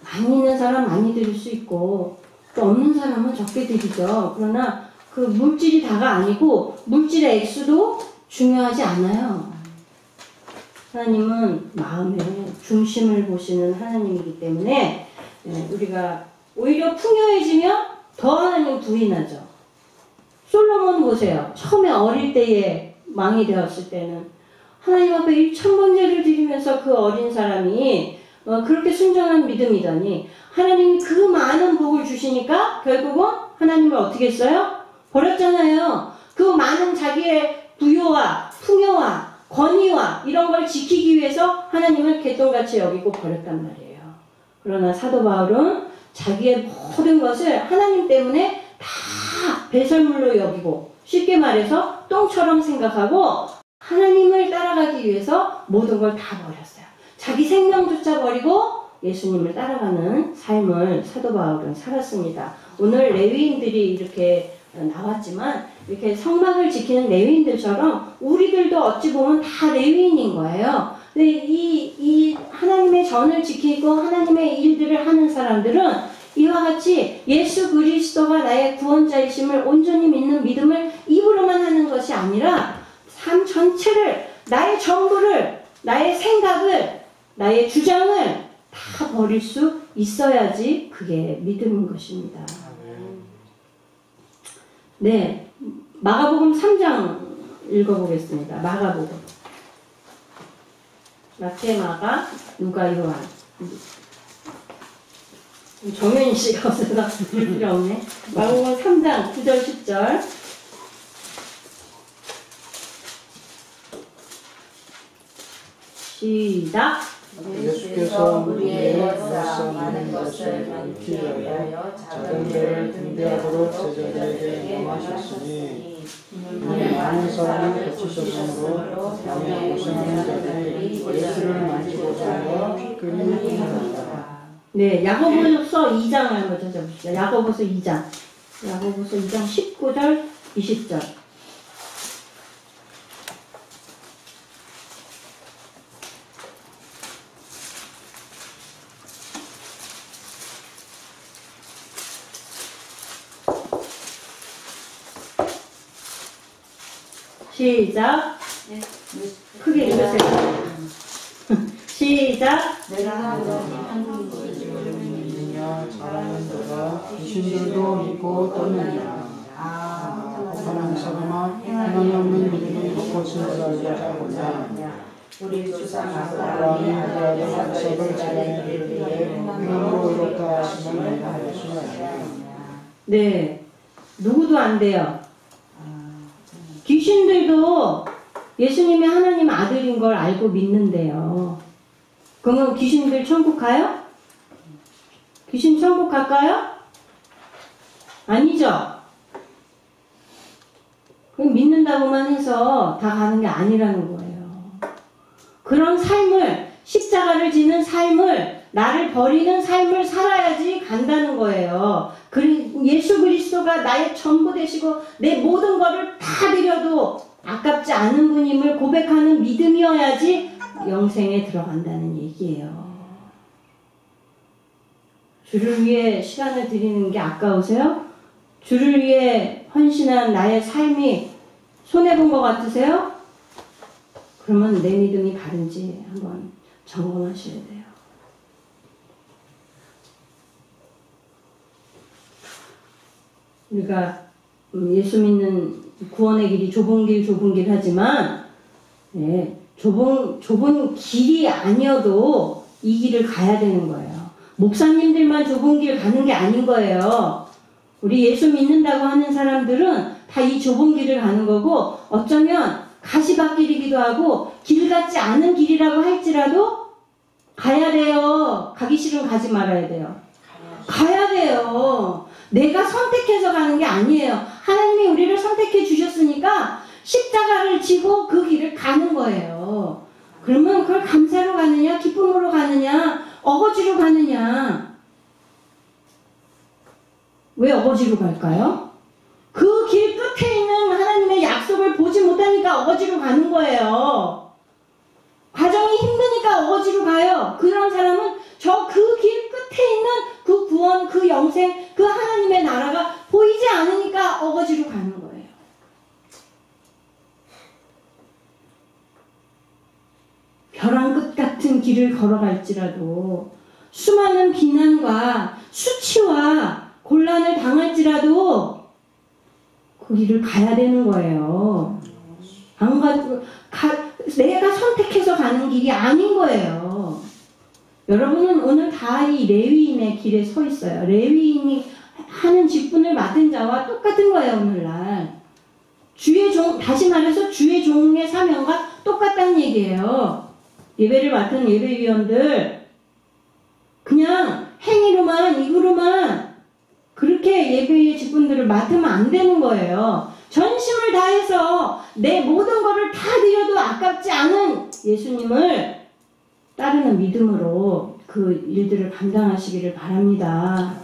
많이 있는 사람 많이 드릴 수 있고 또 없는 사람은 적게 드리죠. 그러나 그 물질이 다가 아니고 물질의 액수도 중요하지 않아요. 하나님은 마음의 중심을 보시는 하나님이기 때문에 우리가 오히려 풍요해지면 더 하나님 부인하죠. 솔로몬 보세요. 처음에 어릴 때에 왕이 되었을 때는 하나님 앞에 1000번제를 드리면서 그 어린 사람이 그렇게 순전한 믿음이더니 하나님이 그 많은 복을 주시니까 결국은 하나님을 어떻게 했어요? 버렸잖아요. 그 많은 자기의 부요와 풍요와 권위와 이런 걸 지키기 위해서 하나님을 개똥같이 여기고 버렸단 말이에요. 그러나 사도 바울은 자기의 모든 것을 하나님 때문에 다 배설물로 여기고, 쉽게 말해서 똥처럼 생각하고 하나님을 따라가기 위해서 모든 걸 다 버렸어요. 자기 생명조차 버리고 예수님을 따라가는 삶을 사도 바울은 살았습니다. 오늘 레위인들이 이렇게 나왔지만 이렇게 성막을 지키는 레위인들처럼 우리들도 어찌 보면 다 레위인인 거예요. 근데 이 하나님의 전을 지키고 하나님의 일들을 하는 사람들은 이와 같이 예수 그리스도가 나의 구원자이심을 온전히 믿는 믿음을 입으로만 하는 것이 아니라 삶 전체를 나의 전부를, 나의 생각을, 나의 주장을 다 버릴 수 있어야지 그게 믿음인 것입니다. 네, 마가복음 3장 읽어보겠습니다. 마가복음. 마태, 마가, 누가, 요한. 정현이 씨가 없어서 들 필요 없네. 마가복음 3장 9절 10절. 시작. 예수께서 우리의 역사 많은 것을 많기 위하여 작은 배를 등대하도록 제자들에게 명하셨으니 이는 많은 사람이 거치셨으므로 병에 고생하는 자들이 예수를 만지고자 하여 기꺼이 행하더라. 네, 야고보서 2장 한번 찾아봅시다. 야고보서 2장. 야고보서 2장 19절 20절. 시작. 크게 읽으세요. 시작. 내가 하는 믿느냐 잘하는 자가 귀신들도 믿고 떠느니라. 사랑하는 사람아, 하나님 없는 믿음이 무엇인 줄 알고자 하느냐. 우리 조상 아브라함이 아브라함이 하나님의 약속을 제자에게 이르되 행함으로 이뤘다 하시면 내가 할 수 없느냐. 네, 누구도 안 돼요. 귀신들도 예수님이 하나님 아들인 걸 알고 믿는데요. 그러면 귀신들 천국 가요? 귀신 천국 갈까요? 아니죠. 그럼 믿는다고만 해서 다 가는 게 아니라는 거예요. 그런 삶을, 십자가를 지는 삶을, 나를 버리는 삶을 살아야지 간다는 거예요. 예수 그리스도가 나의 전부 되시고 내 모든 것을 다 드려도 아깝지 않은 분임을 고백하는 믿음이어야지 영생에 들어간다는 얘기예요. 주를 위해 시간을 드리는 게 아까우세요? 주를 위해 헌신한 나의 삶이 손해본 것 같으세요? 그러면 내 믿음이 바른지 한번 점검하셔야 돼요. 우리가 예수 믿는 구원의 길이 좁은 길 하지만 좁은 길이 아니어도 이 길을 가야 되는 거예요. 목사님들만 좁은 길 가는 게 아닌 거예요. 우리 예수 믿는다고 하는 사람들은 다 이 좁은 길을 가는 거고, 어쩌면 가시밭길이기도 하고 길 같지 않은 길이라고 할지라도 가야 돼요. 가기 싫으면 가지 말아야 돼요. 가야 돼요. 내가 선택해서 가는 게 아니에요. 하나님이 우리를 선택해 주셨으니까 십자가를 지고 그 길을 가는 거예요. 그러면 그걸 감사로 가느냐, 기쁨으로 가느냐, 어거지로 가느냐. 왜 어거지로 갈까요? 그 길 끝에 있는 하나님의 약속을 보지 못하니까 어거지로 가는 거예요. 과정이 힘드니까 어거지로 가요. 그런 사람은 저 그 길 끝에 있는 그 구원, 그 영생, 그 하나님의 나라가 보이지 않으니까 어거지로 가는 거예요. 벼랑 끝 같은 길을 걸어갈지라도, 수많은 비난과 수치와 곤란을 당할지라도 그 길을 가야 되는 거예요. 안 가도 내가 선택해서 가는 길이 아닌 거예요. 여러분은 오늘 다 이 레위인의 길에 서 있어요. 레위인이 하는 직분을 맡은 자와 똑같은 거예요, 오늘날. 주의 종, 다시 말해서 주의 종의 사명과 똑같다는 얘기예요. 예배를 맡은 예배위원들, 그냥 행위로만, 입으로만 그렇게 예배의 직분들을 맡으면 안 되는 거예요. 전심을 다해서 내 모든 것을 다 드려도 아깝지 않은 예수님을 따르는 믿음으로 그 일들을 감당하시기를 바랍니다.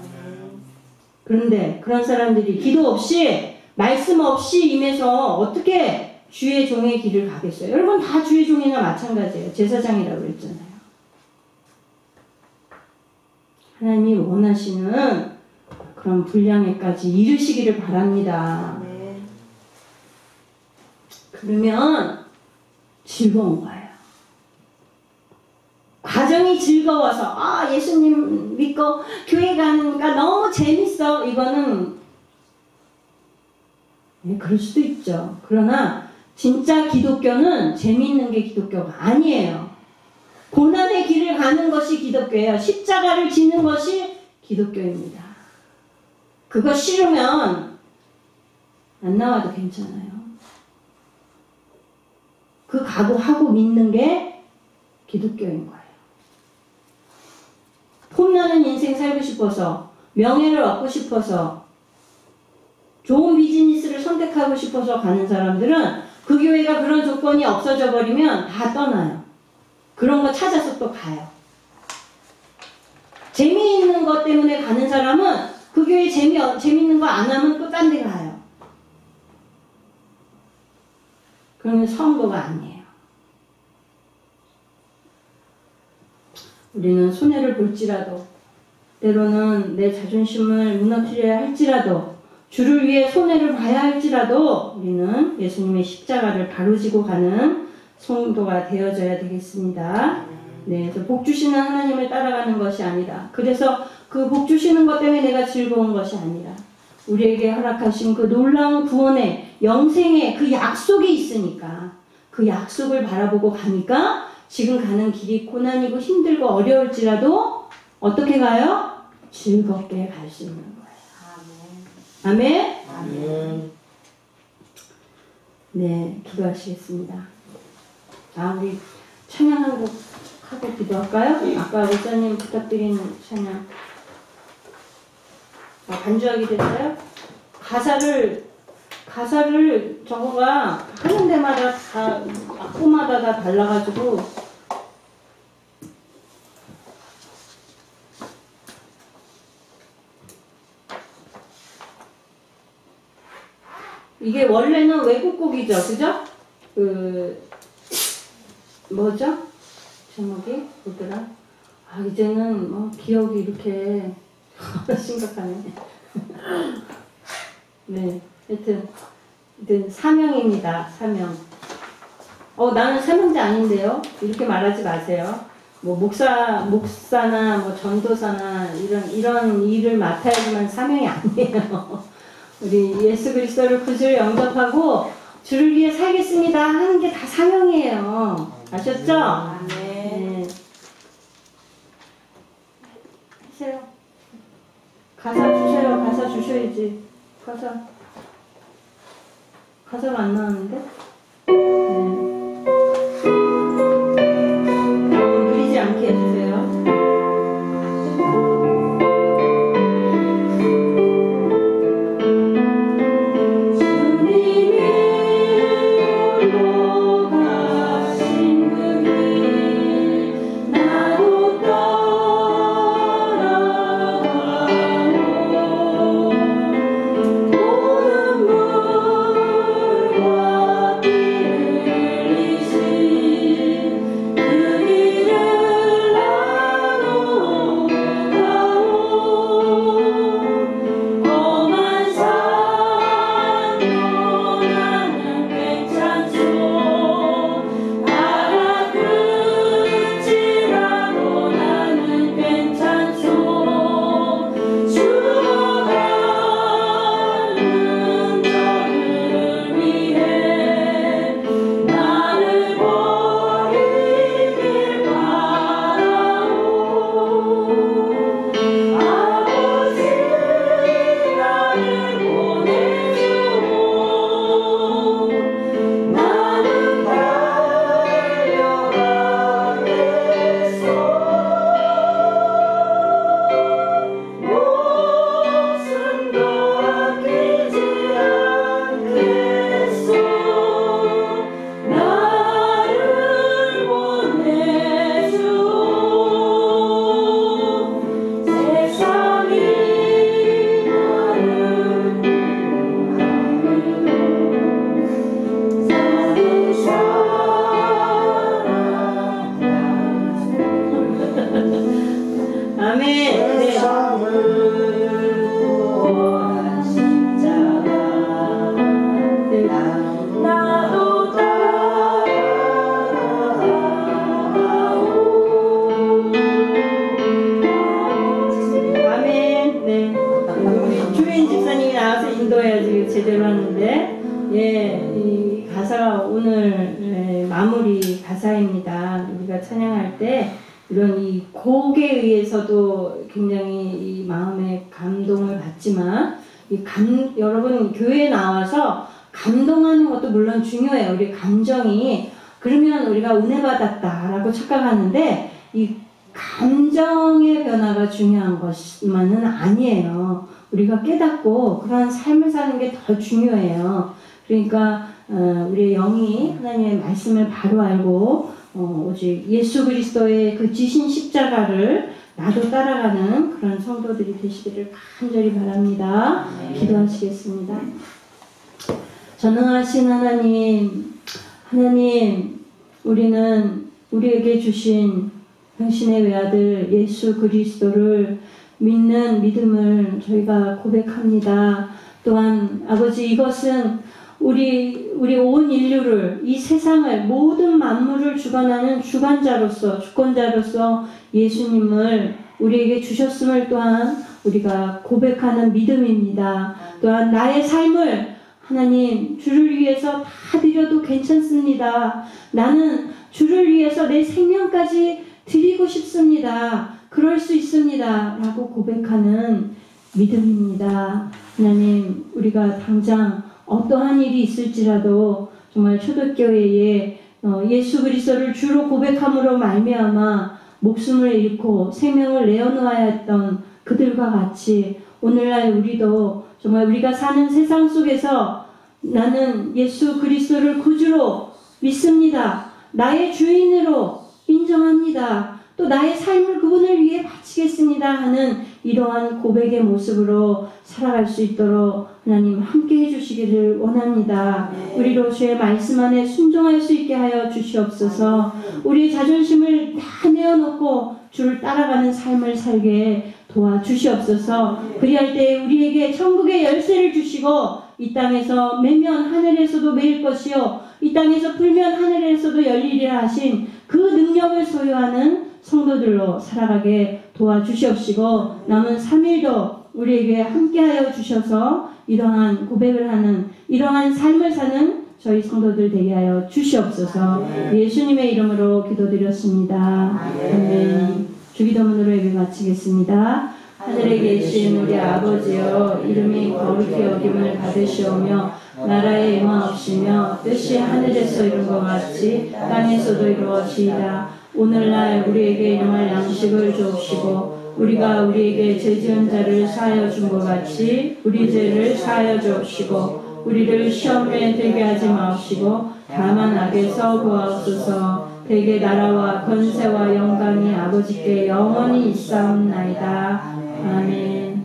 그런데 그런 사람들이 기도 없이, 말씀 없이 임해서 어떻게 주의 종의 길을 가겠어요? 여러분 다 주의 종이나 마찬가지예요. 제사장이라고 그랬잖아요. 하나님이 원하시는 그런 분량에까지 이르시기를 바랍니다. 그러면 즐거운 거예요. 과정이 즐거워서 예수님 믿고 교회 가니까 너무 재밌어. 이거는 그럴 수도 있죠. 그러나 진짜 기독교는 재미있는 게 기독교가 아니에요. 고난의 길을 가는 것이 기독교예요. 십자가를 지는 것이 기독교입니다. 그거 싫으면 안 나와도 괜찮아요. 그 각오하고 믿는 게 기독교인 거예요. 폼나는 인생 살고 싶어서, 명예를 얻고 싶어서, 좋은 비즈니스를 선택하고 싶어서 가는 사람들은 그 교회가 그런 조건이 없어져 버리면 다 떠나요. 그런 거 찾아서 또 가요. 재미있는 것 때문에 가는 사람은 그 교회 재미있는 거 안 하면 또 딴 데 가요. 그러면 성도가 아니에요. 우리는 손해를 볼지라도, 때로는 내 자존심을 무너뜨려야 할지라도, 주를 위해 손해를 봐야 할지라도 우리는 예수님의 십자가를 바로 지고 가는 성도가 되어져야 되겠습니다. 네, 그래서 복 주시는 하나님을 따라가는 것이 아니라, 그래서 그 복 주시는 것 때문에 내가 즐거운 것이 아니라, 우리에게 허락하신 그 놀라운 구원의 영생의 그 약속이 있으니까 그 약속을 바라보고 가니까 지금 가는 길이 고난이고 힘들고 어려울지라도 어떻게 가요? 즐겁게 갈 수 있는 거예요. 아멘. 아멘. 네, 기도하시겠습니다. 우리 찬양 한 곡 하고 기도할까요? 아까 목사님 부탁드린 찬양. 반주하게 됐어요? 가사를 저거가 하는 데마다 다, 악보마다 다 달라가지고 이게 원래는 외국곡이죠, 그죠? 뭐죠? 제목이 뭐더라? 이제는 뭐 기억이 이렇게 심각하네. 네, 하여튼 사명입니다. 사명. 나는 사명자 아닌데요. 이렇게 말하지 마세요. 뭐 목사나 뭐 전도사나 이런 일을 맡아야지만 사명이 아니에요. 우리 예수 그리스도를 구주로 영접하고 주를 위해 살겠습니다 하는 게 다 사명이에요. 아셨죠? 네. 하세요. 가사 주세요. 가사 주셔야지. 가사가 안 나왔는데? 네. 느리지 않게 해주세요. 오 마무리 가사입니다. 우리가 찬양할 때 이런 이 곡에 의해서도 굉장히 이 마음에 감동을 받지만 여러분 교회에 나와서 감동하는 것도 물론 중요해요. 우리 감정이 그러면 우리가 은혜 받았다라고 착각하는데 이 감정의 변화가 중요한 것만은 아니에요. 우리가 깨닫고 그런 삶을 사는 게 더 중요해요. 그러니까 우리의 영이 하나님의 말씀을 바로 알고 오직 예수 그리스도의 그 지신 십자가를 나도 따라가는 그런 성도들이 되시기를 간절히 바랍니다. 기도하시겠습니다. 전능하신 하나님, 우리는 우리에게 주신 당신의 외아들 예수 그리스도를 믿는 믿음을 저희가 고백합니다. 또한 아버지 이것은 우리 온 인류를 이 세상을 모든 만물을 주관하는 주권자로서 예수님을 우리에게 주셨음을 또한 우리가 고백하는 믿음입니다. 또한 나의 삶을 하나님 주를 위해서 다 드려도 괜찮습니다. 나는 주를 위해서 내 생명까지 드리고 싶습니다. 그럴 수 있습니다. 라고 고백하는 믿음입니다. 하나님 우리가 당장 어떠한 일이 있을지라도 정말 초대교회에 예수 그리스도를 주로 고백함으로 말미암아 목숨을 잃고 생명을 내어놓아야 했던 그들과 같이 오늘날 우리도 정말 우리가 사는 세상 속에서 나는 예수 그리스도를 구주로 믿습니다. 나의 주인으로 인정합니다. 또 나의 삶을 그분을 위해 바치겠습니다 하는 이러한 고백의 모습으로 살아갈 수 있도록 하나님 함께 해주시기를 원합니다. 우리로 주의 말씀 안에 순종할 수 있게 하여 주시옵소서. 우리의 자존심을 다 내어놓고 주를 따라가는 삶을 살게 도와주시옵소서. 그리할 때 우리에게 천국의 열쇠를 주시고 이 땅에서 매면 하늘에서도 매일 것이요 이 땅에서 풀면 하늘에서도 열리리라 하신 그 능력을 소유하는 성도들로 살아가게 도와주시옵시고 남은 3일도 우리에게 함께하여 주셔서 이러한 고백을 하는 이러한 삶을 사는 저희 성도들 되게 하여 주시옵소서. 예수님의 이름으로 기도드렸습니다. 아멘. 주기도문으로 예배 마치겠습니다. 하늘에 계신 우리 아버지여 이름이 거룩히 여김을 받으시오며 나라의 임하옵시며 뜻이 하늘에서 이룬 것 같이 땅에서도 이루어지이다. 오늘날 우리에게 일용할 양식을 주옵시고 우리가 우리에게 죄 지은 자를 사하여 준 것 같이 우리 죄를 사하여 주옵시고 우리를 시험에 들게 하지 마옵시고 다만 악에서 구하옵소서. 대개 나라와 권세와 영광이 아버지께 영원히 있사옵나이다. 아멘.